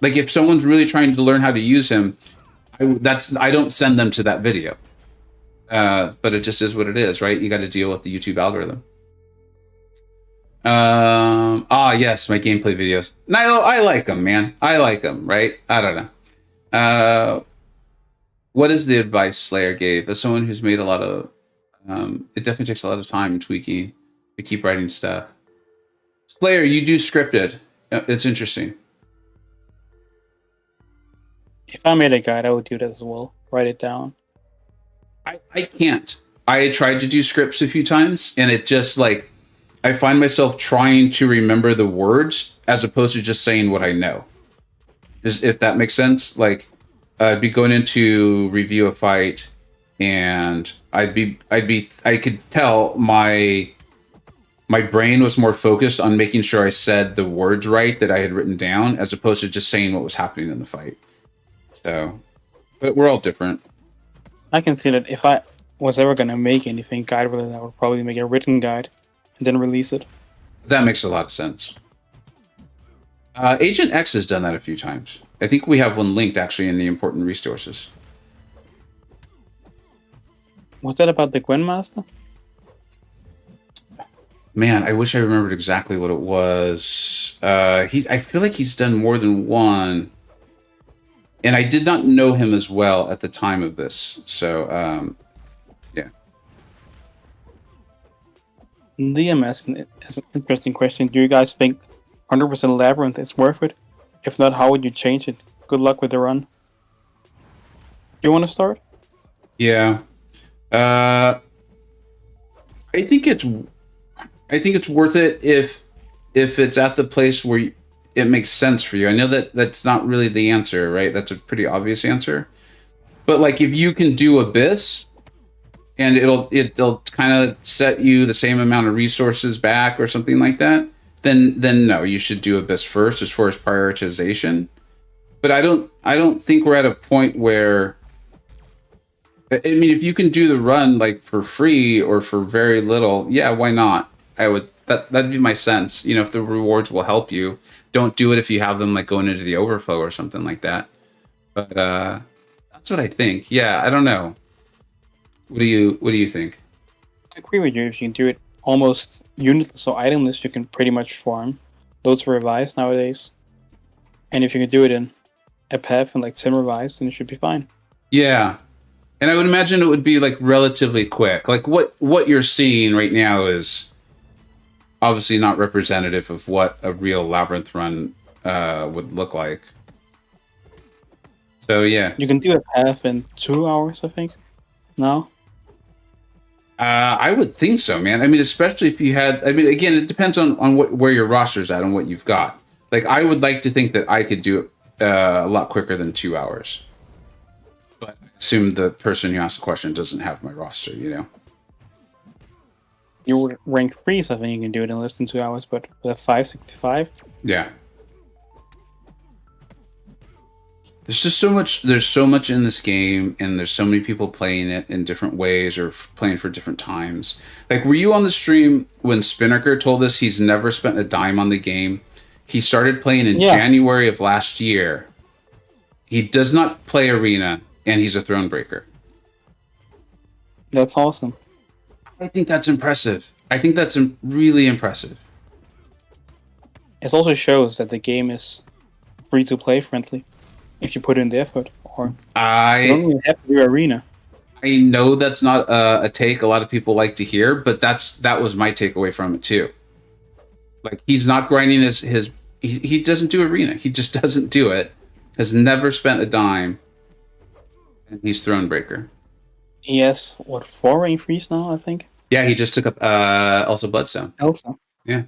Like if someone's really trying to learn how to use him, I don't send them to that video. But it just is what it is, right? You got to deal with the YouTube algorithm. Yes, my gameplay videos. I like them, man. I like them, right? I don't know. What is the advice Slayer gave as someone who's made a lot of? It definitely takes a lot of time tweaking to keep writing stuff. Slayer, you do scripted. It's interesting. If I made a guide, I would do that as well. Write it down. I can't. I tried to do scripts a few times, and it just like I find myself trying to remember the words as opposed to just saying what I know. If that makes sense. Like I'd be going into review a fight, and I could tell my brain was more focused on making sure I said the words right that I had written down, as opposed to just saying what was happening in the fight. So, but we're all different. I can see that if I was ever going to make anything guide related, I would probably make a written guide and then release it. That makes a lot of sense. Agent X has done that a few times. I think we have one linked actually in the important resources. Was that about the Gwynmaster? Man, I wish I remembered exactly what it was. I feel like he's done more than one. And I did not know him as well at the time of this. So, yeah. Liam asking an interesting question. Do you guys think 100% Labyrinth is worth it? If not, how would you change it? Good luck with the run. You want to start? Yeah. I think it's worth it if it's at the place where it makes sense for you. I know that that's not really the answer, right? That's a pretty obvious answer. But like if you can do Abyss and it'll kind of set you the same amount of resources back or something like that, then no, you should do Abyss first as far as prioritization. But I don't think we're at a point where, I mean, if you can do the run like for free or for very little, yeah, why not? That'd be my sense. You know, if the rewards will help you, don't do it if you have them like going into the overflow or something like that. But that's what I think. Yeah, I don't know. What do you think? I agree with you. If you can do it almost unitless, so itemless, you can pretty much farm. Loads for revives nowadays. And if you can do it in a path and like 10 revives, then it should be fine. Yeah. And I would imagine it would be like relatively quick. Like what you're seeing right now is obviously not representative of what a real Labyrinth run would look like. So yeah, You can do a path in 2 hours, I think. No? I would think so, man. I mean, especially if you had. I mean, again, it depends on where your roster's at and what you've got. Like, I would like to think that I could do it a lot quicker than 2 hours. But I assume the person who asked the question doesn't have my roster, you know? You rank 3, so I think you can do it in less than 2 hours, but with a 565? Yeah. There's just so much. There's so much in this game, and there's so many people playing it in different ways or playing for different times. Like, were you on the stream when Spinnaker told us he's never spent a dime on the game? He started playing in January of last year. He does not play Arena, and he's a throne breaker. That's awesome. I think that's impressive. I think that's really impressive. It also shows that the game is free-to-play friendly. If you put in the effort, or you don't even have to do Arena. I know that's not a take a lot of people like to hear, but that was my takeaway from it too. Like, he's not grinding he doesn't do Arena. He just doesn't do it. Has never spent a dime, and he's Thronebreaker. He has 4 rank 3s now, I think. Yeah, he just took up also Bloodstone. Elsa. Yeah.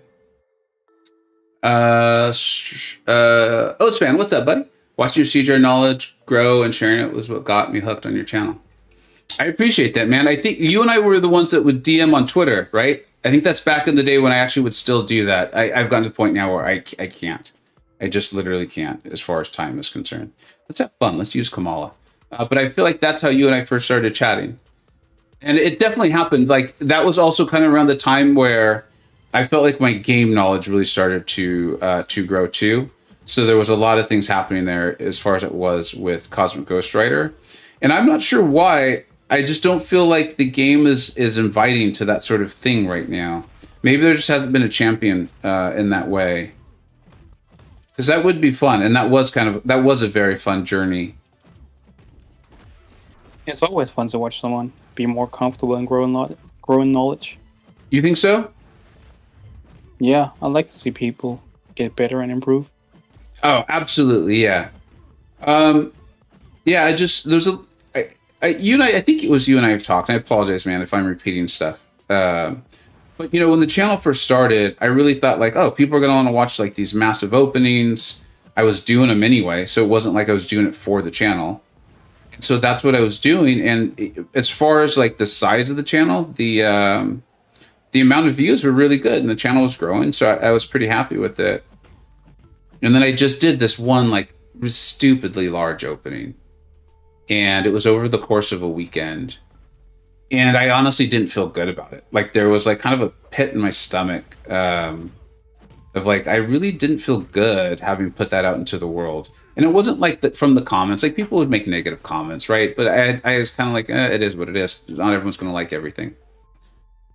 Oatspan, what's up, buddy? Watching your CJ knowledge grow and sharing it was what got me hooked on your channel. I appreciate that, man. I think you and I were the ones that would DM on Twitter, right? I think that's back in the day when I actually would still do that. I've gotten to the point now where I can't. I just literally can't as far as time is concerned. Let's have fun. Let's use Kamala. But I feel like that's how you and I first started chatting. And it definitely happened. Like, that was also kind of around the time where I felt like my game knowledge really started to grow too. So there was a lot of things happening there as far as it was with Cosmic Ghost Rider. And I'm not sure why. I just don't feel like the game is inviting to that sort of thing right now. Maybe there just hasn't been a champion in that way. Because that would be fun. And that was a very fun journey. It's always fun to watch someone be more comfortable and grow in knowledge. You think so? Yeah, I like to see people get better and improve. Oh, absolutely, yeah. Yeah, I think it was you and I have talked. I apologize, man, if I'm repeating stuff. But, you know, when the channel first started, I really thought, like, oh, people are going to want to watch, like, these massive openings. I was doing them anyway, so it wasn't like I was doing it for the channel. And so that's what I was doing. And as far as, like, the size of the channel, the amount of views were really good, and the channel was growing, so I was pretty happy with it. And then I just did this one, like, stupidly large opening. And it was over the course of a weekend. And I honestly didn't feel good about it. Like, there was, like, kind of a pit in my stomach of, like, I really didn't feel good having put that out into the world. And it wasn't, like, that from the comments. Like, people would make negative comments, right? But I was kind of like, it is what it is. Not everyone's going to like everything.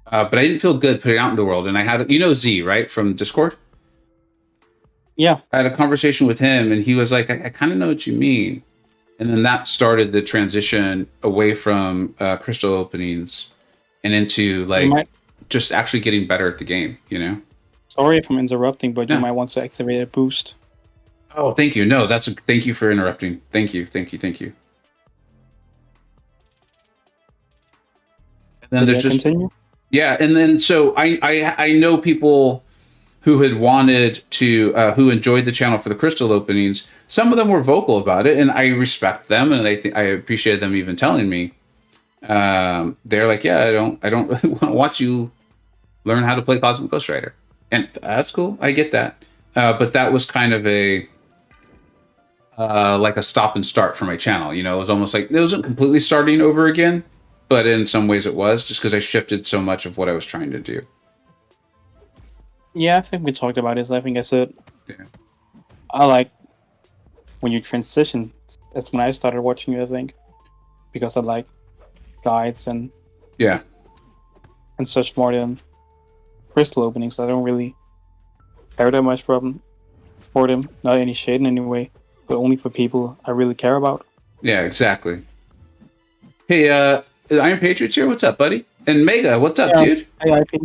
But I didn't feel good putting it out in the world. And I had, you know Z, right, from Discord? Yeah. I had a conversation with him, and he was like, I kind of know what you mean. And then that started the transition away from crystal openings and into, like, just actually getting better at the game, you know? Sorry if I'm interrupting, but you might want to activate a boost. Oh, thank you. No, thank you for interrupting. Thank you. And then there's just... Continue? Yeah, and then so I know people who had wanted to, who enjoyed the channel for the crystal openings. Some of them were vocal about it, and I respect them, and I appreciated them even telling me. They're like, yeah, I don't really want to watch you learn how to play Cosmic Ghost Rider, and that's cool. I get that, but that was kind of like a stop and start for my channel. You know, it was almost like it wasn't completely starting over again, but in some ways it was, just because I shifted so much of what I was trying to do. Yeah, I think we talked about this. I think I said, yeah. I like when you transition. That's when I started watching you, I think, because I like guides and such more than crystal openings. I don't really care that much for them. Not any shade in any way, but only for people I really care about. Yeah, exactly. Hey, Iron Patriots here. What's up, buddy? And Mega, what's up, dude? Hey, IP.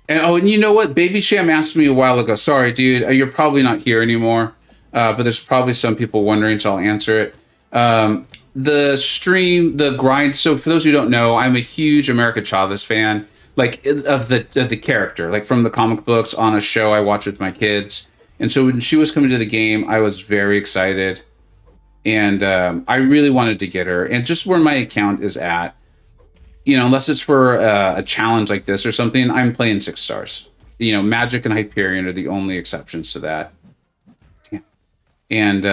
And you know what? Baby Sham asked me a while ago. Sorry, dude. You're probably not here anymore. But there's probably some people wondering, so I'll answer it. The stream, the grind. So for those who don't know, I'm a huge America Chavez fan, like of the character, like from the comic books on a show I watch with my kids. And so when she was coming to the game, I was very excited. And I really wanted to get her. And just where my account is at, you know, unless it's for a challenge like this or something, I'm playing 6 stars. You know, Magic and Hyperion are the only exceptions to that. Yeah. And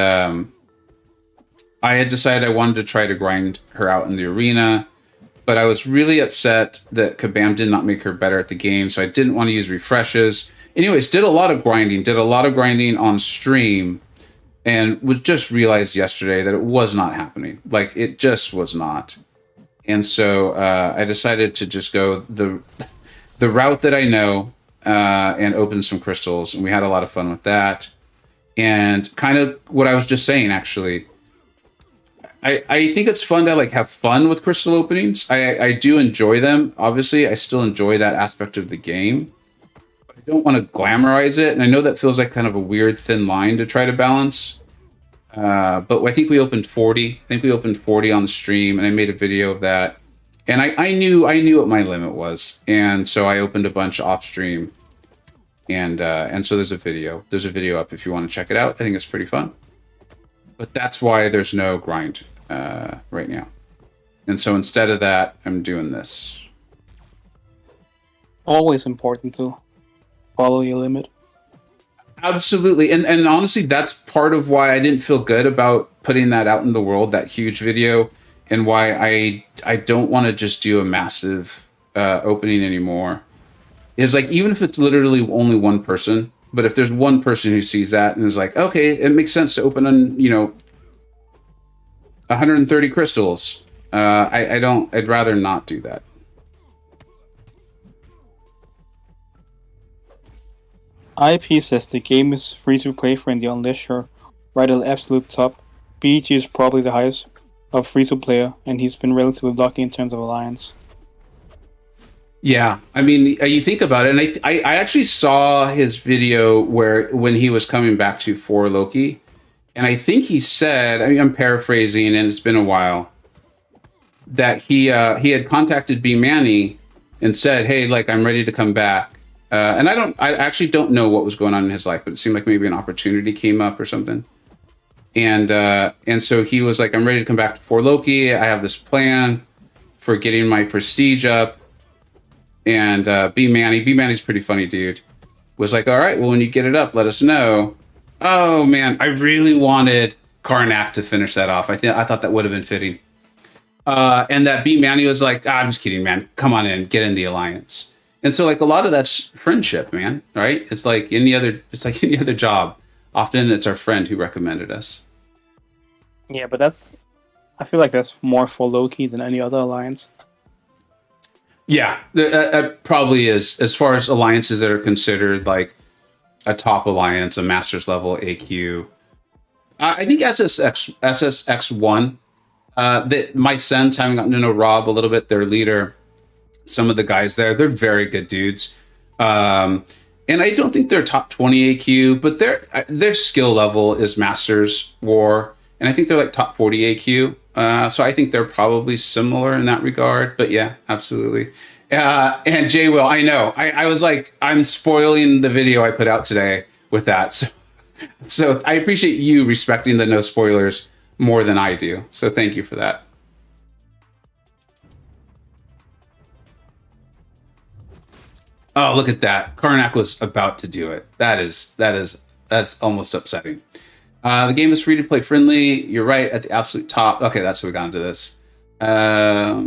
I had decided I wanted to try to grind her out in the arena, but I was really upset that Kabam did not make her better at the game, so I didn't want to use refreshes. Anyways, did a lot of grinding on stream, and was just realized yesterday that it was not happening. Like, it just was not. And so I decided to just go the route that I know and open some crystals, and we had a lot of fun with that. And kind of what I was just saying, actually, I think it's fun to like have fun with crystal openings. I do enjoy them. Obviously, I still enjoy that aspect of the game. But I don't want to glamorize it, and I know that feels like kind of a weird thin line to try to balance. But I think we opened 40. I think we opened 40 on the stream, and I made a video of that. And I knew what my limit was, and so I opened a bunch off stream. And so there's a video. There's a video up if you want to check it out. I think it's pretty fun. But that's why there's no grind right now. And so instead of that, I'm doing this. Always important to follow your limit. Absolutely. And honestly, that's part of why I didn't feel good about putting that out in the world, that huge video, and why I don't want to just do a massive opening anymore. Is like, even if it's literally only one person, but if there's one person who sees that and is like, okay, it makes sense to open on, you know, 130 crystals. I'd rather not do that. IP says the game is free to play friendly unless you're right at the absolute top. BG is probably the highest of free to player, and he's been relatively lucky in terms of alliance. Yeah, I mean, you think about it, and I actually saw his video when he was coming back to For Loki, and I think he said, I mean, I'm paraphrasing, and it's been a while, that he had contacted B Manny and said, hey, like, I'm ready to come back. And I actually don't know what was going on in his life, but it seemed like maybe an opportunity came up or something. And so he was like, I'm ready to come back to For Loki. I have this plan for getting my prestige up. And B Manny's pretty funny dude, was like, all right, well, when you get it up, let us know. Oh man, I really wanted Karnak to finish that off. I thought that would have been fitting. And that B Manny was like, I'm just kidding, man. Come on in, get in the alliance. And so like a lot of that's friendship, man, right? It's like any other job. Often it's our friend who recommended us. Yeah, but I feel like that's more for Loki than any other alliance. Yeah, that probably is. As far as alliances that are considered like a top alliance, a master's level AQ, I think SSX1. My sense, having gotten to know Rob a little bit, their leader, some of the guys there, they're very good dudes. And I don't think they're top 20 AQ, but their skill level is Masters War, and I think they're like top 40 AQ. So I think they're probably similar in that regard. But yeah, absolutely. And Jay Will, I know. I was like, I'm spoiling the video I put out today with that. So I appreciate you respecting the no spoilers more than I do. So thank you for that. Oh, look at that. Karnak was about to do it. That's almost upsetting. The game is free to play friendly. You're right, at the absolute top. Okay, that's how we got into this. I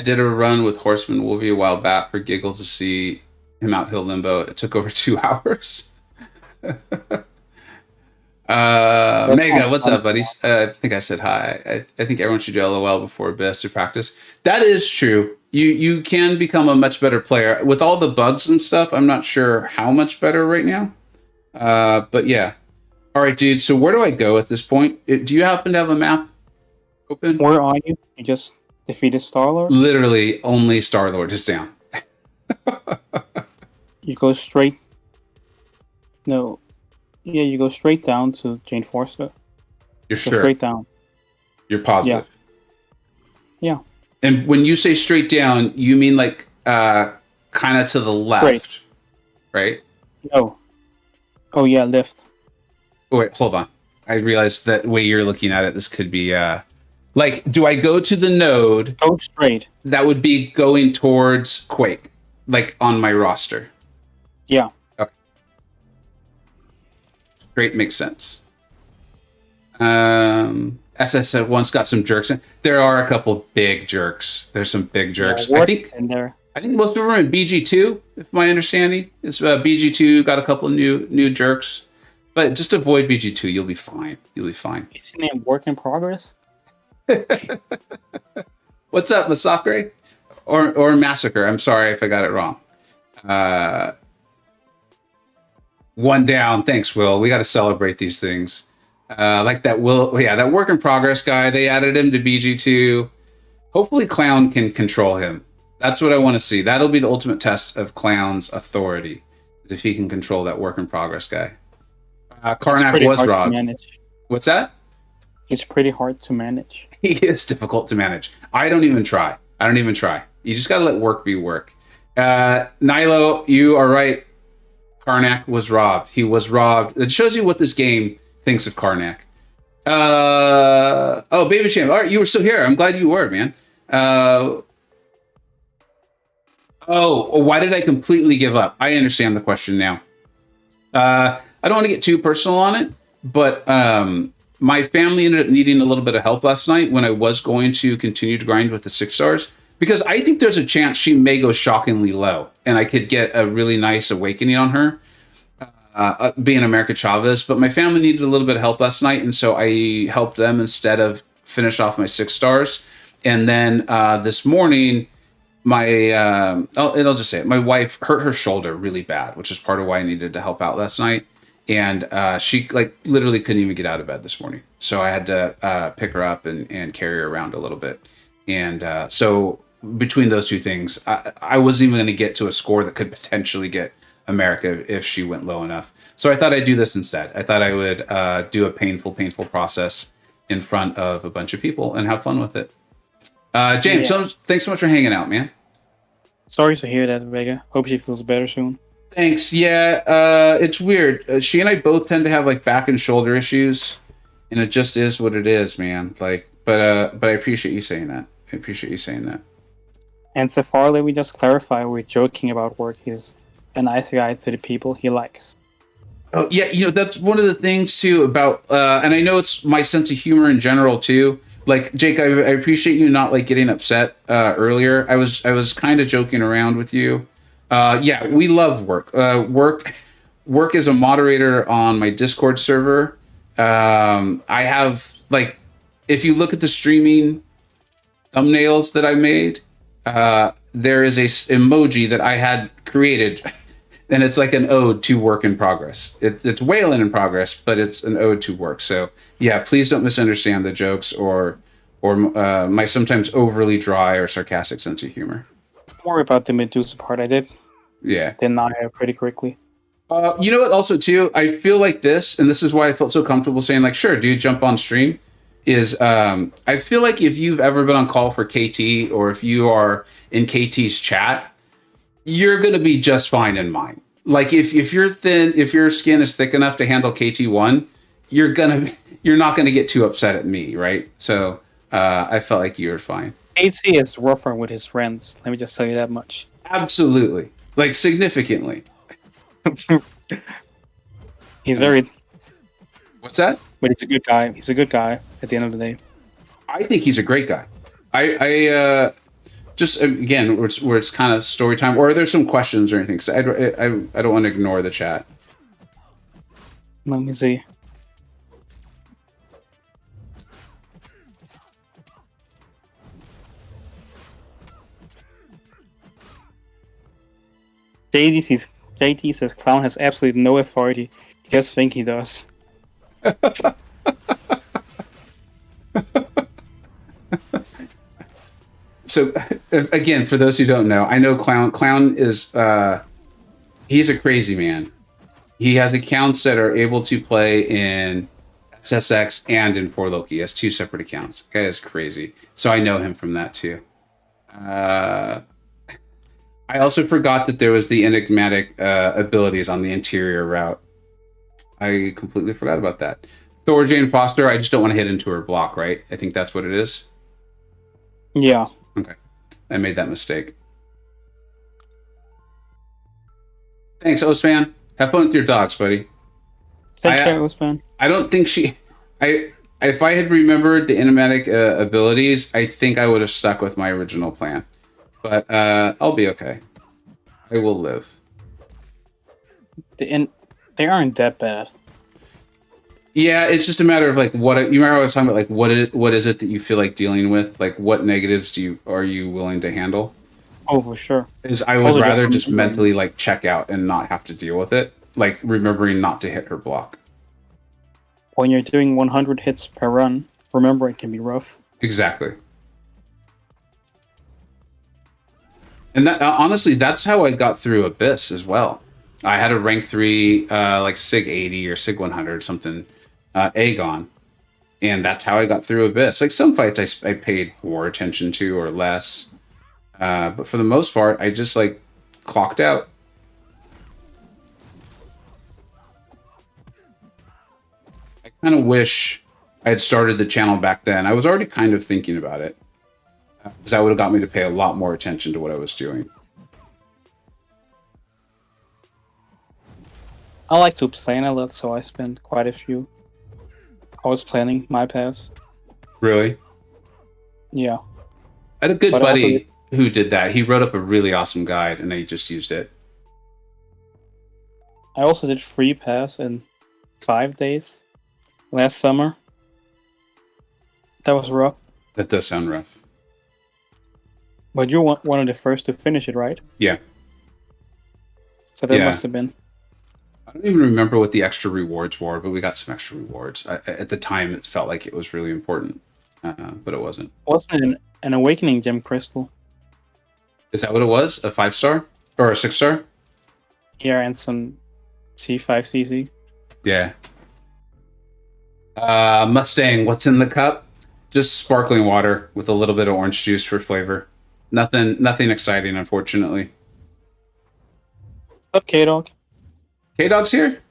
did a run with Horseman Wolvie a while back for giggles to see him out Hill Limbo. It took over 2 hours. Mega, what's up, buddies? I think I said hi. I think everyone should do LOL before best to practice. That is true. You can become a much better player. With all the bugs and stuff, I'm not sure how much better right now. But yeah. All right, dude. So where do I go at this point? Do you happen to have a map? Open. Where are you? You just defeated Star-Lord? Literally only Star-Lord is down. You go straight... No. Yeah, you go straight down to Jane Forster. You're Go sure? straight down. You're positive? Yeah. And when you say straight down, you mean like kind of to the left, Straight. right? No. Oh, yeah, left. Oh, wait, hold on. I realized that way you're looking at it, this could be like, do I go to the node? Go straight. That would be going towards Quake, like on my roster. Yeah. Okay. Straight makes sense. SS once got some jerks in. There are a couple big jerks. There's some big jerks. Yeah, I think in there. I think most of them are in BG2, if my understanding is BG2 got a couple new jerks. But just avoid BG2, you'll be fine. You'll be fine. Is his name Work in Progress? What's up, Massacre? Or Massacre. I'm sorry if I got it wrong. One down. Thanks, Will. We got to celebrate these things. Like that Will, yeah, that Work in Progress guy, they added him to BG2. Hopefully Clown can control him. That's what I want to see. That'll be the ultimate test of Clown's authority, is if he can control that Work in Progress guy. Karnak was robbed. What's that? It's pretty hard to manage. He is difficult to manage. I don't even try. You just got to let work be work. Nilo, you are right. Karnak was robbed. He was robbed. It shows you what this game thinks of Karnak. Oh, Baby Champ. All right, you were still here. I'm glad you were, man. Why did I completely give up? I understand the question now. I don't want to get too personal on it, but my family ended up needing a little bit of help last night when I was going to continue to grind with the 6 stars, because I think there's a chance she may go shockingly low and I could get a really nice awakening on her, being America Chavez. But my family needed a little bit of help last night, and so I helped them instead of finish off my 6 stars. And then this morning, I'll just say it. My wife hurt her shoulder really bad, which is part of why I needed to help out last night. And she literally couldn't even get out of bed this morning. So I had to pick her up and carry her around a little bit. And so between those two things, I wasn't even going to get to a score that could potentially get America if she went low enough. So I thought I'd do this instead. I thought I would do a painful process in front of a bunch of people and have fun with it. James, thanks so much for hanging out, man. Sorry to hear that, Vega. Hope she feels better soon. Thanks. Yeah, it's weird. She and I both tend to have back and shoulder issues, and it just is what it is, man. But I appreciate you saying that. And so far, let me just clarify, we're joking about work. He's a nice guy to the people he likes. Oh, yeah, that's one of the things, too, about... and I know it's my sense of humor in general, too. Jake, I appreciate you not, getting upset earlier. I was kind of joking around with you. Yeah, we love work. Work is a moderator on my Discord server. I have, if you look at the streaming thumbnails that I made, there is a emoji that I had created, and it's like an ode to work in progress. It's whaling in progress, but it's an ode to work. So yeah, please don't misunderstand the jokes or my sometimes overly dry or sarcastic sense of humor. Don't worry about the Medusa part. I did. Yeah. Deny her pretty quickly. You know what? Also, too, I feel like this, and this is why I felt so comfortable saying, sure, dude, jump on stream. Is I feel like if you've ever been on call for KT, or if you are in KT's chat, you're gonna be just fine in mine. If you're thin, if your skin is thick enough to handle KT1, you're not gonna get too upset at me, right? So I felt like you were fine. KT is rougher with his friends. Let me just tell you that much. Absolutely, significantly. He's very. What's that? But he's a good guy. He's a good guy at the end of the day. I think he's a great guy. I just, again, where it's kind of story time, or are there some questions or anything? 'Cause I don't want to ignore the chat. Let me see. JT says Clown has absolutely no authority. He just think he does. So again, for those who don't know, I know Clown is he's a crazy man. He has accounts that are able to play in SSX and in 4Loki. He has 2 separate accounts. That guy is crazy. So I know him from that too. I also forgot that there was the enigmatic abilities on the interior route. I completely forgot about that. Thor Jane Foster, I just don't want to hit into her block, right? I think that's what it is. Yeah. Okay. I made that mistake. Thanks, Osfan. Have fun with your dogs, buddy. Take care, Osfan. I don't think if I had remembered the enigmatic abilities, I think I would have stuck with my original plan. But I'll be okay. I will live. They aren't that bad. Yeah, it's just a matter of like what you remember I was talking about, like what is it that you feel like dealing with? Like what negatives are you willing to handle? Oh, for sure. Is I would rather just mentally like check out and not have to deal with it. Like remembering not to hit her block. When you're doing 100 hits per run, remember it can be rough. Exactly. And that honestly, that's how I got through Abyss as well. I had a rank 3, like Sig 80 or Sig 100 something, Aegon, and that's how I got through Abyss. Like some fights I paid more attention to or less, but for the most part, I just like clocked out. I kind of wish I had started the channel back then. I was already kind of thinking about it, because that would have got me to pay a lot more attention to what I was doing. I like to plan a lot, so I spend quite a few. I was planning my pass. Really? Yeah. I had a good buddy who did that. He wrote up a really awesome guide, and I just used it. I also did free pass in 5 days last summer. That was rough. That does sound rough. But you're one of the first to finish it, right? Yeah. So that must have been. I don't even remember what the extra rewards were, but we got some extra rewards. At the time, it felt like it was really important, but it wasn't. Wasn't it an Awakening Gem Crystal? Is that what it was? A 5-star? Or a 6-star? Yeah, and some C5CC. Yeah. Mustang, what's in the cup? Just sparkling water with a little bit of orange juice for flavor. Nothing exciting, unfortunately. What's up, K-Dog? K-Dog's here?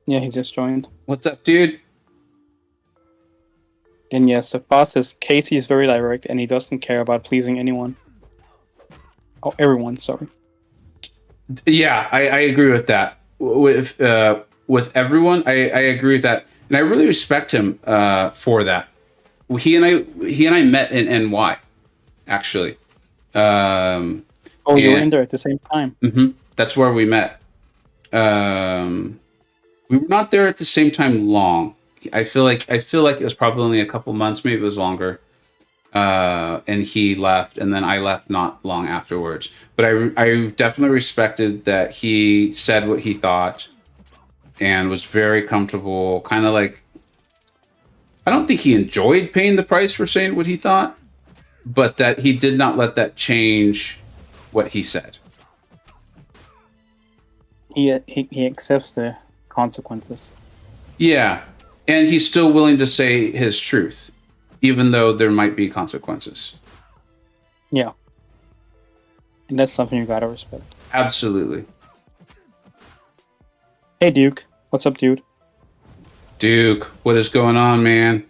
Yeah, he just joined. What's up, dude? And yes, the Foss says Casey is very direct and he doesn't care about pleasing anyone. Oh, everyone, sorry. Yeah, I agree with that. With everyone, I agree with that. And I really respect him for that. He and I met in NY, actually. You were in there at the same time. Mm-hmm. That's where we met. We were not there at the same time long. I feel like it was probably only a couple months, maybe it was longer. And he left, and then I left not long afterwards. But I definitely respected that he said what he thought and was very comfortable. Kind of like, I don't think he enjoyed paying the price for saying what he thought, but that he did not let that change what he said. He accepts the consequences. Yeah, and he's still willing to say his truth, even though there might be consequences. Yeah. And that's something you gotta respect. Absolutely. Hey, Duke. What's up, dude? Duke, what is going on, man?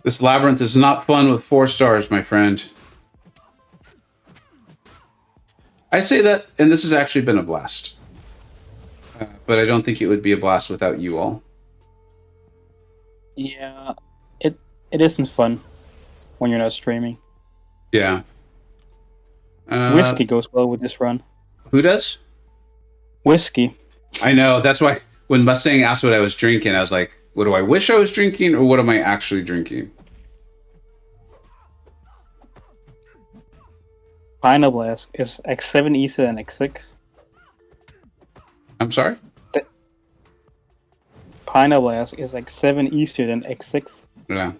This labyrinth is not fun with 4 stars, my friend. I say that, and this has actually been a blast. But I don't think it would be a blast without you all. Yeah, it isn't fun when you're not streaming. Yeah. Whiskey goes well with this run. Who does? Whiskey. I know. That's why when Mustang asked what I was drinking, I was like, what do I wish I was drinking, or what am I actually drinking? Pineapple is X7 easier than X6. I'm sorry? Pineapple is like 7 easier than X6. Yeah.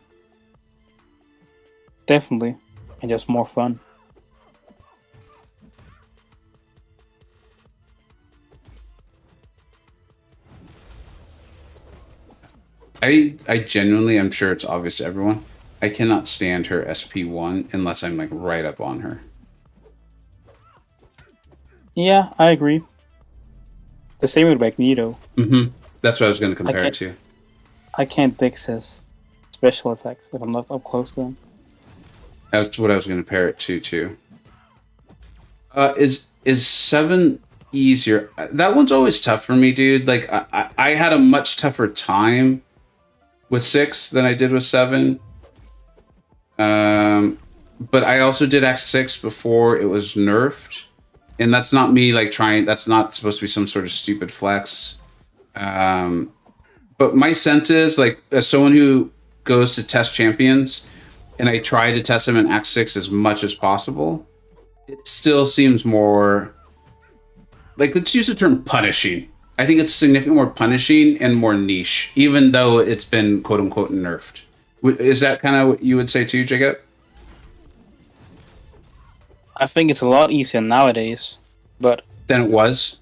Definitely. And just more fun. I genuinely, I'm sure it's obvious to everyone, I cannot stand her SP1 unless I'm like right up on her. Yeah, I agree. The same with Magneto. Mm-hmm. That's what I was going to compare it to. I can't fix his special attacks if I'm not up close to him. That's what I was going to compare it to too. Is 7 easier? That one's always tough for me, dude. Like I had a much tougher time with 6 than I did with 7. But I also did X6 before it was nerfed. And that's not me like trying, that's not supposed to be some sort of stupid flex. But my sense is, like, as someone who goes to test champions, and I try to test them in X6 as much as possible, it still seems more, like, let's use the term punishing. I think it's significantly more punishing and more niche, even though it's been quote-unquote nerfed. Is that kind of what you would say too, Jacob? I think it's a lot easier nowadays, but... Than it was?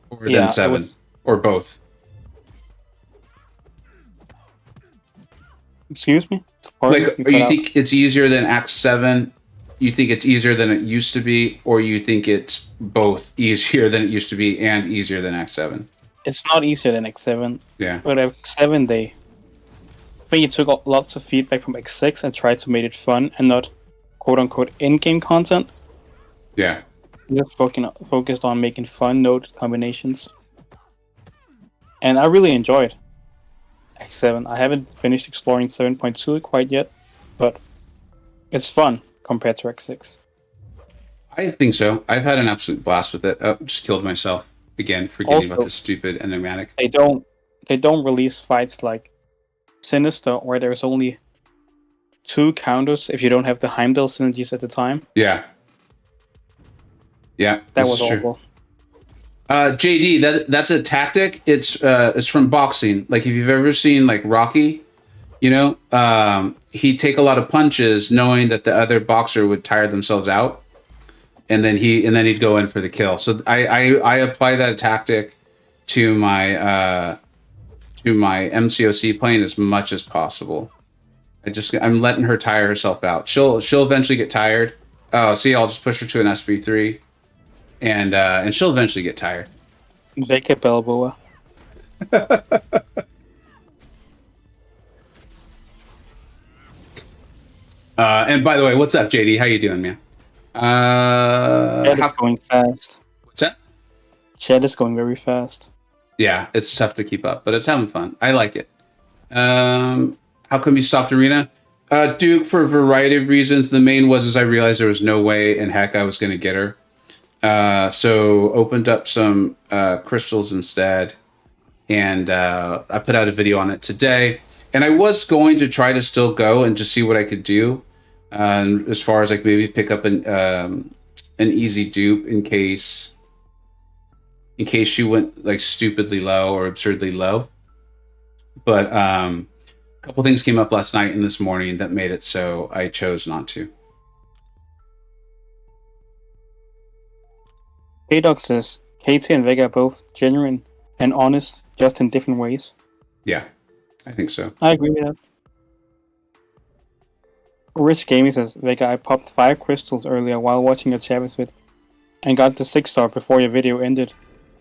Or than 7? Or both? Excuse me? Like, or you think it's easier than Act 7? You think it's easier than it used to be? Or you think it's both easier than it used to be and easier than Act 7? It's not easier than X7. Yeah. But X7, I think it took lots of feedback from X6 and tried to make it fun and not quote-unquote in-game content. Yeah. Just focused on making fun node combinations. And I really enjoyed X7. I haven't finished exploring 7.2 quite yet, but it's fun compared to X6. I think so. I've had an absolute blast with it. Oh, just killed myself again, forgetting about this stupid enigmatic. They don't release fights like Sinister, where there's only 2 counters if you don't have the Heimdall synergies at the time. Yeah. Yeah, that was awful. JD, that's a tactic. It's from boxing. Like, if you've ever seen like Rocky, you know, he'd take a lot of punches knowing that the other boxer would tire themselves out, and then he'd go in for the kill. So I apply that tactic to my MCoC playing as much as possible. I'm letting her tire herself out. She'll eventually get tired. Oh, see, I'll just push her to an SB3. And she'll eventually get tired. Vega Balboa. And by the way, what's up, JD? How you doing, man? Chat is going fast. What's that? Chat is going very fast. Yeah, it's tough to keep up, but it's having fun. I like it. How come you stopped Arena? Duke, for a variety of reasons. The main was I realized there was no way in heck I was going to get her. So opened up some crystals instead, and I put out a video on it today. And I was going to try to still go and just see what I could do, as far as like maybe pick up an easy dupe in case she went like stupidly low or absurdly low. But a couple things came up last night and this morning that made it so I chose not to. K-Dog says, KT and Vega are both genuine and honest, just in different ways. Yeah, I think so. I agree with that. Rich Gaming says, Vega, I popped 5 crystals earlier while watching your Chavis vid and got the 6-star before your video ended.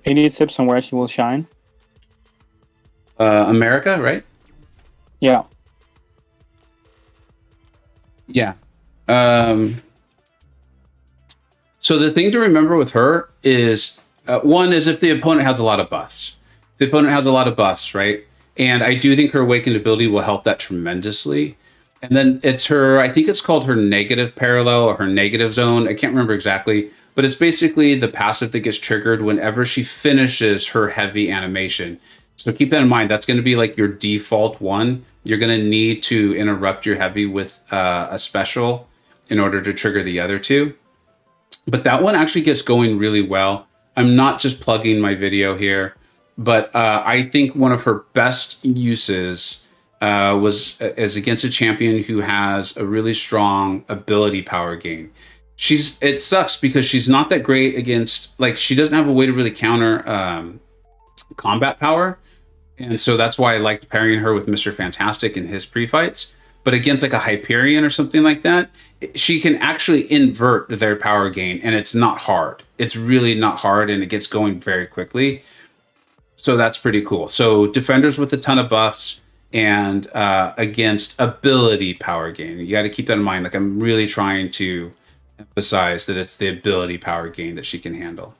Any tips on where she will shine? America, right? Yeah. Yeah. So the thing to remember with her is, one is if the opponent has a lot of buffs. The opponent has a lot of buffs, right? And I do think her awakened ability will help that tremendously. And then it's her, I think it's called her negative parallel or her negative zone. I can't remember exactly, but it's basically the passive that gets triggered whenever she finishes her heavy animation. So keep that in mind. That's going to be like your default one. You're going to need to interrupt your heavy with a special in order to trigger the other two. But that one actually gets going really well. I'm not just plugging my video here, but I think one of her best uses is against a champion who has a really strong ability power gain. It sucks because she's not that great against, like, she doesn't have a way to really counter combat power, and so that's why I liked pairing her with Mr. Fantastic in his pre-fights. But against like a Hyperion or something like that, she can actually invert their power gain, and it's not hard. It's really not hard, and it gets going very quickly. So that's pretty cool. So defenders with a ton of buffs and against ability power gain. You got to keep that in mind. Like, I'm really trying to emphasize that it's the ability power gain that she can handle.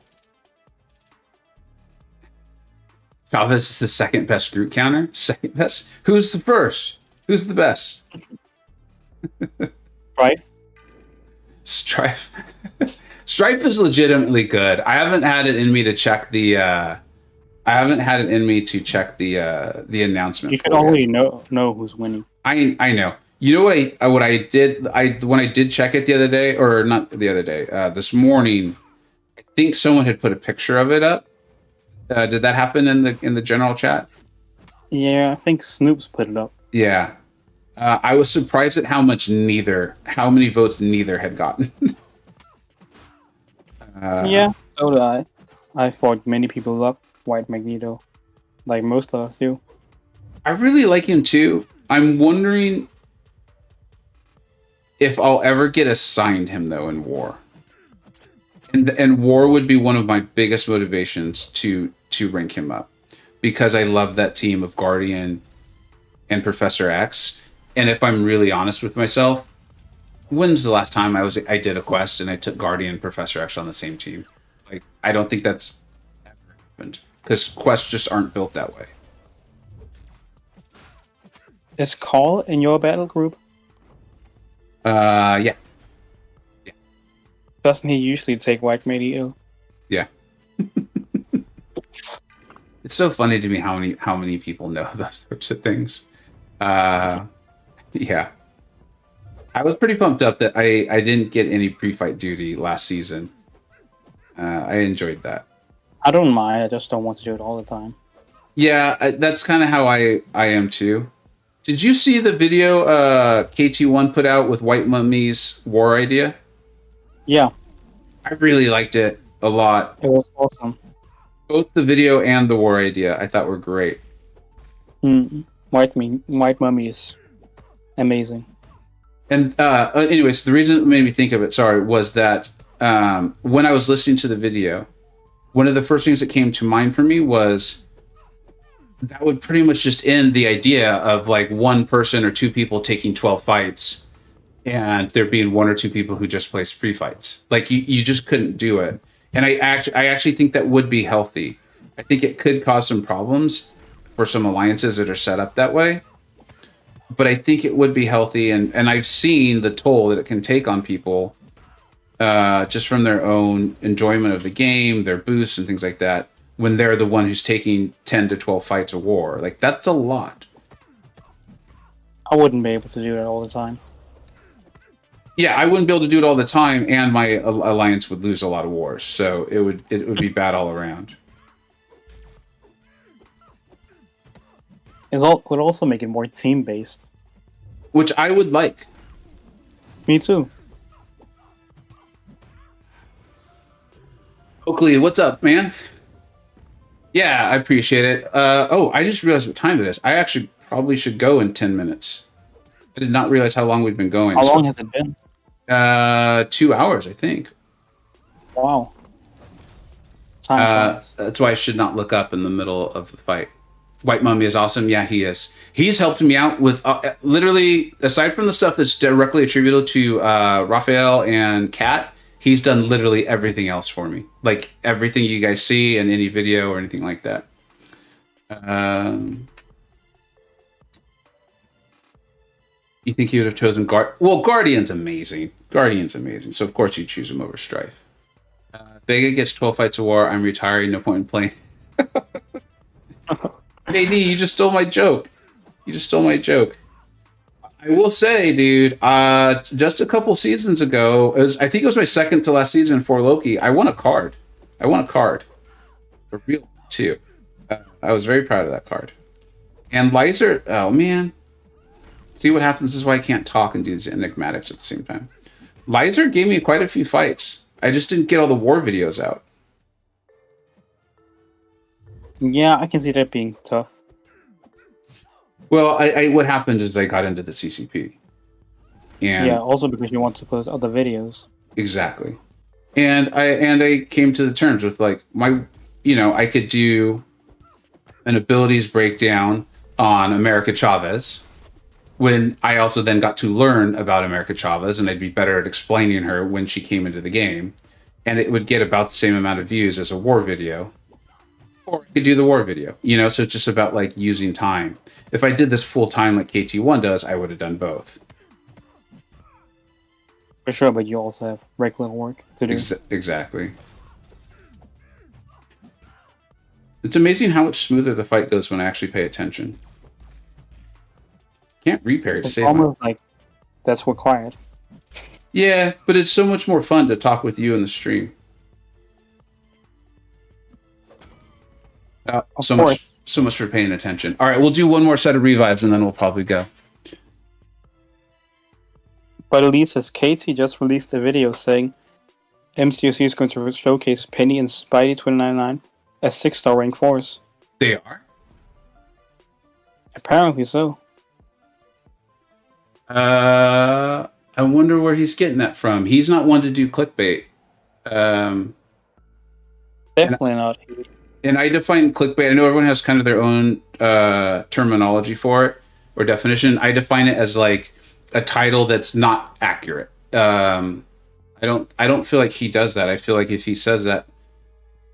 Chavez is the second best Groot counter. Second best? Who's the first? Who's the best? Strife. Strife is legitimately good. I haven't had it in me to check the announcement. You can already know who's winning. I know. You know what I did? When I did check it the other day, or not the other day, this morning, I think someone had put a picture of it up. Did that happen in the general chat? Yeah, I think Snoop's put it up. Yeah. I was surprised at how many votes neither had gotten. Yeah, so did I. I thought many people loved White Magneto, like most of us do. I really like him too. I'm wondering if I'll ever get assigned him though in War. And War would be one of my biggest motivations to rank him up, because I love that team of Guardian and Professor X. And if I'm really honest with myself, when's the last time I did a quest and I took Guardian and Professor X on the same team? Like, I don't think that's ever happened, because quests just aren't built that way. Is Carl in your battle group? Yeah. Doesn't he usually take White Magneto? Yeah. It's so funny to me how many people know those types of things. Yeah. I was pretty pumped up that I didn't get any pre-fight duty last season. I enjoyed that. I don't mind. I just don't want to do it all the time. Yeah, that's kind of how I am too. Did you see the video KT1 put out with White Mummy's war idea? Yeah. I really liked it a lot. It was awesome. Both the video and the war idea I thought were great. White Mummy is amazing. And anyways, the reason it made me think of it, was that when I was listening to the video, one of the first things that came to mind for me was that would pretty much just end the idea of like one person or two people taking 12 fights and there being one or two people who just placed free fights. Like you just couldn't do it. And I actually think that would be healthy. I think it could cause some problems for some alliances that are set up that way. But I think it would be healthy, and I've seen the toll that it can take on people just from their own enjoyment of the game, their boosts and things like that, when they're the one who's taking 10 to 12 fights a war. Like, that's a lot. I wouldn't be able to do that all the time. Yeah, I wouldn't be able to do it all the time, and my alliance would lose a lot of wars, so it would be bad all around. It would also make it more team-based. Which I would like. Me too. Oakley, what's up, man? Yeah, I appreciate it. I just realized what time it is. I actually probably should go in 10 minutes. I did not realize how long we've been going. How long has it been? 2 hours, I think. Wow. Time flies. That's why I should not look up in the middle of the fight. White Mummy is awesome. Yeah, he is. He's helped me out with literally, aside from the stuff that's directly attributable to Raphael and Kat, he's done literally everything else for me. Like everything you guys see in any video or anything like that. You think you would have chosen Guardian's amazing. Guardian's amazing. So of course you choose him over Strife. Vega gets 12 fights of war. I'm retiring. No point in playing. JD, you just stole my joke. I will say, dude, just a couple seasons ago, I think it was my second to last season for Loki, I won a card. A real one, too. I was very proud of that card. And Lyser, oh man, See what happens. This is why I can't talk and do these enigmatics at the same time. Lizer gave me quite a few fights. I just didn't get all the war videos out. Yeah, I can see that being tough. Well, I what happened is I got into the CCP. And Yeah, also because you want to post other videos. exactly. And I came to the terms with like I could do an abilities breakdown on America Chavez, when I also then got to learn about America Chavez, and I'd be better at explaining her when she came into the game, and it would get about the same amount of views as a war video, or I could do the war video, so it's just about like using time. If I did this full time like KT1 does, I would have done both. For sure, but you also have regular work to do. Exactly. It's amazing how much smoother the fight goes when I actually pay attention. Can't repair to It's save almost like that's required. Yeah, but it's so much more fun to talk with you in the stream. So much for paying attention. All right, we'll do one more set of revives and then we'll probably go. But at least as Katie just released a video saying MCoC is going to showcase Penny and Spidey 2099 as 6-star rank 4s. They are? Apparently so. I wonder where he's getting that from. He's not one to do clickbait. Definitely not. And I define clickbait. I know everyone has kind of their own terminology for it or definition. I define it as like a title that's not accurate. I don't feel like he does that. I feel like if he says that,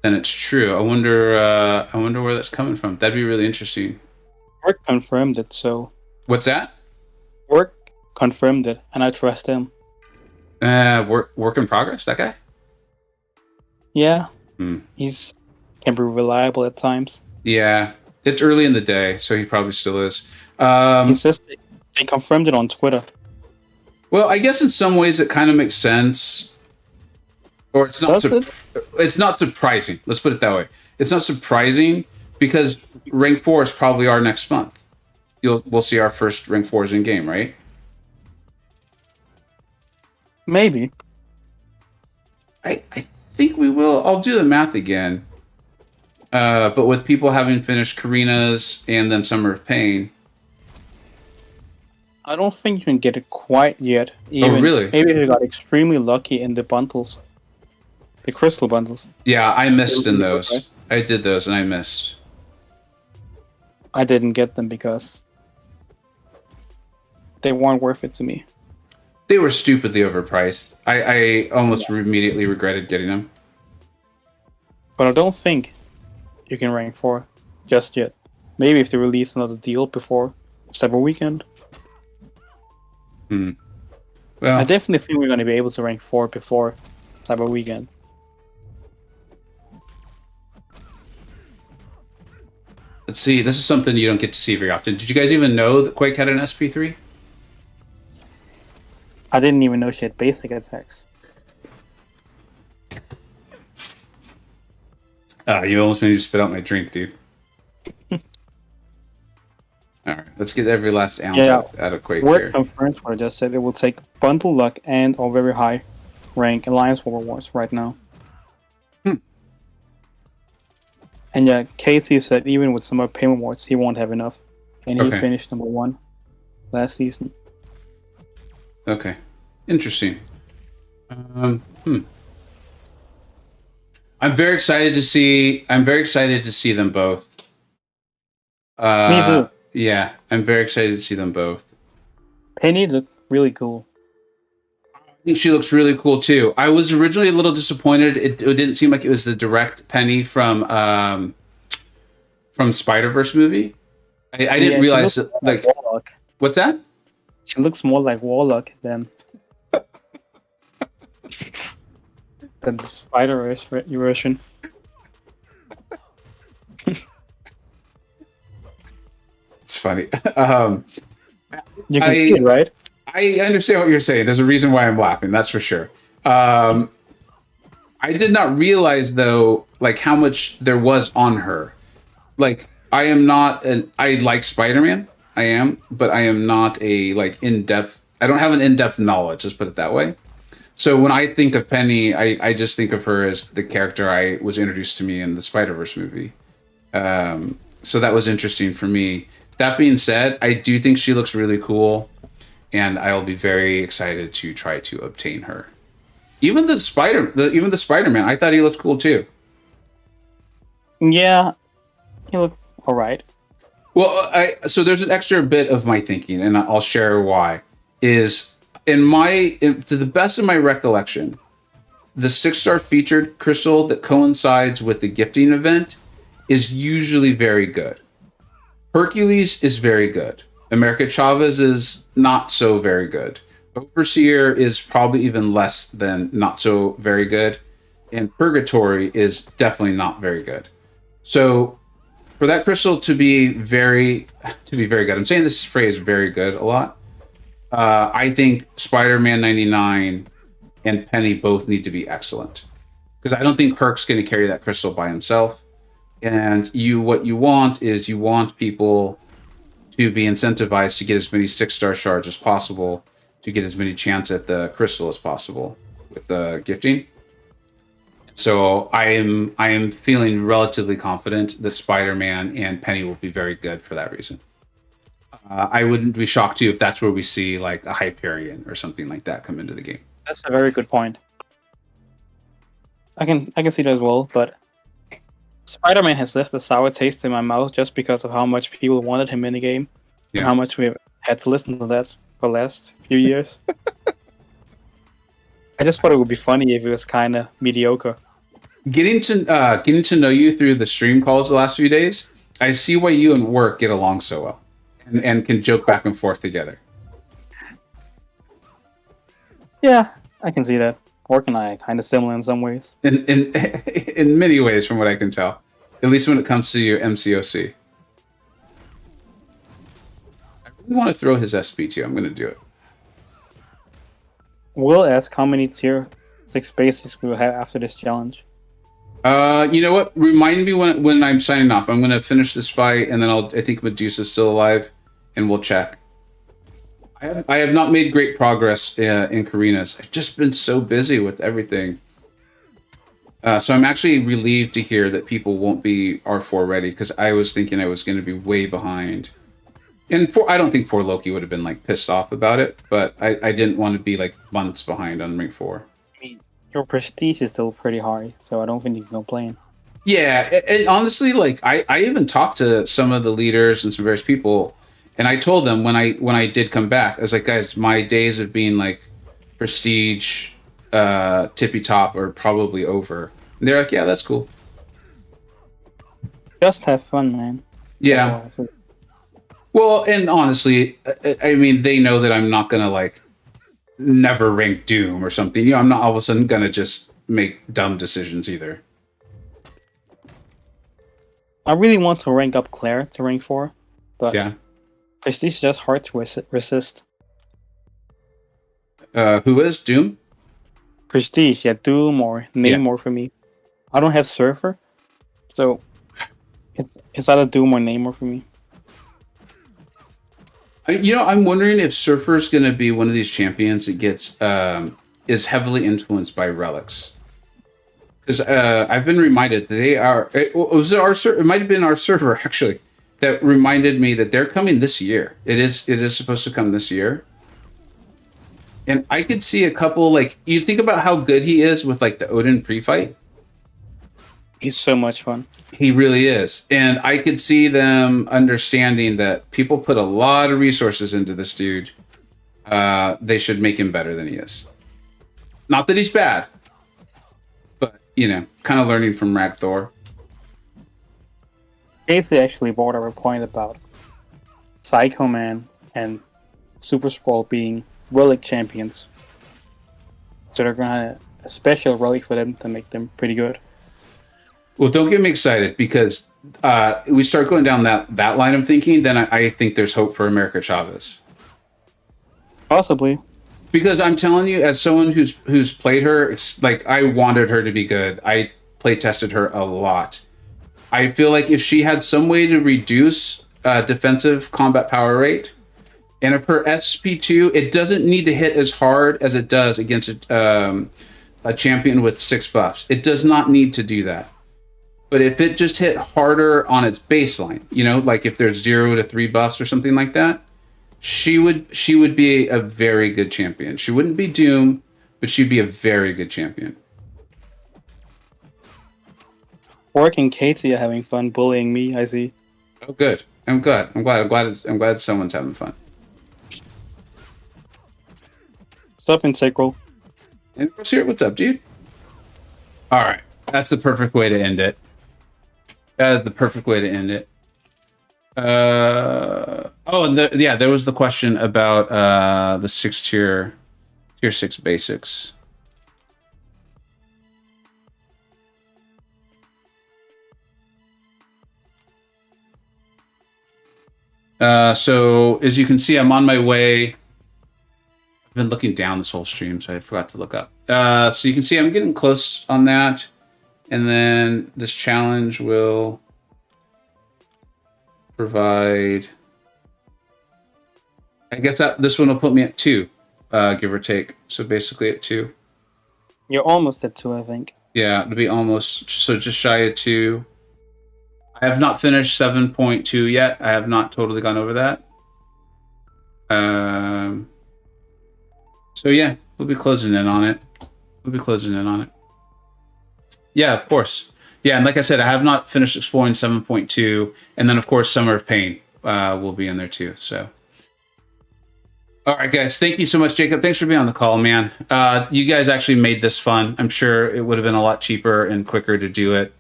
then it's true. I wonder where that's coming from. That'd be really interesting. Work confirmed it, so. What's that? Work confirmed it, and I trust him. Work in progress. That guy. Yeah, he's can be reliable at times. Yeah, it's early in the day, so he probably still is. He says they confirmed it on Twitter. Well, I guess in some ways it kind of makes sense, or it's not. It's not surprising. Let's put it that way. It's not surprising because rank 4s probably are next month. We'll see our first rank 4s in game, right? Maybe. I think we will. I'll do the math again. But with people having finished Carina's and then Summer of Pain. I don't think you can get it quite yet. Oh, really? Maybe they got extremely lucky in the bundles. The crystal bundles. Yeah, I missed in those. Okay. I did those and I missed. I didn't get them because they weren't worth it to me. They were stupidly overpriced. I almost immediately regretted getting them. But I don't think you can rank 4 just yet. Maybe if they release another deal before Cyber Weekend. Well, I definitely think we're going to be able to rank 4 before Cyber Weekend. Let's see. This is something you don't get to see very often. Did you guys even know that Quake had an SP3? I didn't even know she had basic attacks. You almost made me spit out my drink, dude. Alright, let's get every last ounce out of Quake Word here. confirms what I just said. It will take bundle luck and or very high rank Alliance War Wars right now. And yeah, Casey said even with some of Payment Wars, he won't have enough. And he finished number 1 last season. Okay. Interesting. I'm very excited to see them both. Me too. Yeah, I'm very excited to see them both. Penny looked really cool. I think she looks really cool too. I was originally a little disappointed. It didn't seem like it was the direct Penny from Spider-Verse movie. I didn't realize that. Like, Warlock. What's that? She looks more like Warlock than the Spider-Verse version. It's funny. You can see it, right? I understand what you're saying. There's a reason why I'm laughing. That's for sure. I did not realize though, like how much there was on her. Like I like Spider-Man. I am, but I am not a like in-depth. I don't have an in-depth knowledge. Let's put it that way. So when I think of Penny, I just think of her as the character I was introduced to me in the Spider-Verse movie. So that was interesting for me. That being said, I do think she looks really cool, and I'll be very excited to try to obtain her. Even the Spider-Man, I thought he looked cool too. Yeah, he looked all right. Well, so there's an extra bit of my thinking, and I'll share why. Is to the best of my recollection, the 6-star featured crystal that coincides with the gifting event is usually very good. Hercules is very good. America Chavez is not so very good. Overseer is probably even less than not so very good. And Purgatory is definitely not very good. So for that crystal to be very good, I'm saying this phrase very good a lot. I think Spider-Man 99 and Penny both need to be excellent. Because I don't think Herc's going to carry that crystal by himself. And what you want is you want people to be incentivized to get as many 6-star shards as possible, to get as many chance at the crystal as possible with the gifting. So I am feeling relatively confident that Spider-Man and Penny will be very good for that reason. I wouldn't be shocked too if that's where we see like a Hyperion or something like that come into the game. That's a very good point. I can see that as well, but Spider-Man has left a sour taste in my mouth just because of how much people wanted him in the game, and how much we've had to listen to that for the last few years. I just thought it would be funny if it was kind of mediocre. Getting to know you through the stream calls the last few days, I see why you and Work get along so well, and can joke back and forth together. Yeah, I can see that. Work and I are kind of similar in some ways. In many ways, from what I can tell, at least when it comes to your MCoC. I really want to throw his SP too. I'm going to do it. We'll ask how many tier 6 basics we will have after this challenge. You know what? Remind me when I'm signing off. I'm going to finish this fight, and then I think Medusa's still alive, and we'll check. I have not made great progress in Carina's. I've just been so busy with everything. So I'm actually relieved to hear that people won't be R4 ready, because I was thinking I was going to be way behind. And I don't think 4 Loki would have been like pissed off about it, but I didn't want to be like months behind on rank 4. I mean, your prestige is still pretty high, so I don't think you can complain. Yeah, and honestly, like I even talked to some of the leaders and some various people, and I told them when I did come back, I was like, guys, my days of being like prestige, tippy top are probably over. And they're like, yeah, that's cool. Just have fun, man. Yeah. Well, and honestly, I mean, they know that I'm not gonna like never rank Doom or something. You know, I'm not all of a sudden gonna just make dumb decisions either. I really want to rank up Claire to rank 4, but yeah, prestige is just hard to resist. Who is Doom? Prestige, yeah, Doom or Namor for me. I don't have Surfer, so it's either Doom or Namor for me. You know, I'm wondering if Surfer's going to be one of these champions that gets is heavily influenced by relics. Because I've been reminded that they are. It might have been our server actually that reminded me that they're coming this year. It is supposed to come this year. And I could see a couple, like, you think about how good he is with like the Odin pre-fight. He's so much fun. He really is. And I could see them understanding that people put a lot of resources into this dude. They should make him better than he is. Not that he's bad, but, you know, kind of learning from Ragthor. Casey actually brought up a point about Psycho Man and Super Skrull being relic champions. So they're going to have a special relic for them to make them pretty good. Well, don't get me excited, because we start going down that line of thinking, then I think there's hope for America Chavez. Possibly. Because I'm telling you, as someone who's played her, it's like I wanted her to be good. I play tested her a lot. I feel like if she had some way to reduce defensive combat power rate. And if her SP2, it doesn't need to hit as hard as it does against a champion with 6 buffs. It does not need to do that. But if it just hit harder on its baseline, you know, like if there's 0 to 3 buffs or something like that, she would be a very good champion. She wouldn't be Doom, but she'd be a very good champion. Orc and Katie are having fun bullying me, I see. Oh, good. I'm glad someone's having fun. What's up, Integral? And here, what's up, dude? All right, that's the perfect way to end it. That is the perfect way to end it. There was the question about the 6 tier 6 basics. So as you can see, I'm on my way. I've been looking down this whole stream, so I forgot to look up. So you can see I'm getting close on that. And then this challenge will provide... I guess this one will put me at 2, give or take. So basically at 2. You're almost at 2, I think. Yeah, it'll be almost... So just shy of 2. I have not finished 7.2 yet. I have not totally gone over that. So yeah, we'll be closing in on it. Yeah, of course. Yeah, and like I said, I have not finished exploring 7.2, and then of course Summer of Pain will be in there too. So, all right, guys, thank you so much, Jacob. Thanks for being on the call, man. You guys actually made this fun. I'm sure it would have been a lot cheaper and quicker to do it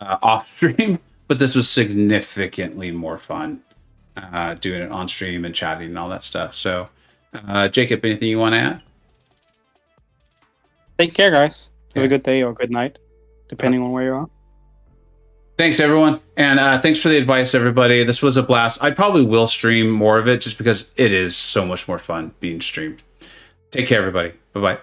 off stream, but this was significantly more fun doing it on stream and chatting and all that stuff. So, Jacob, anything you want to add? Take care, guys. Have a good day or good night, depending on where you are. Thanks, everyone. And thanks for the advice, everybody. This was a blast. I probably will stream more of it just because it is so much more fun being streamed. Take care, everybody. Bye-bye.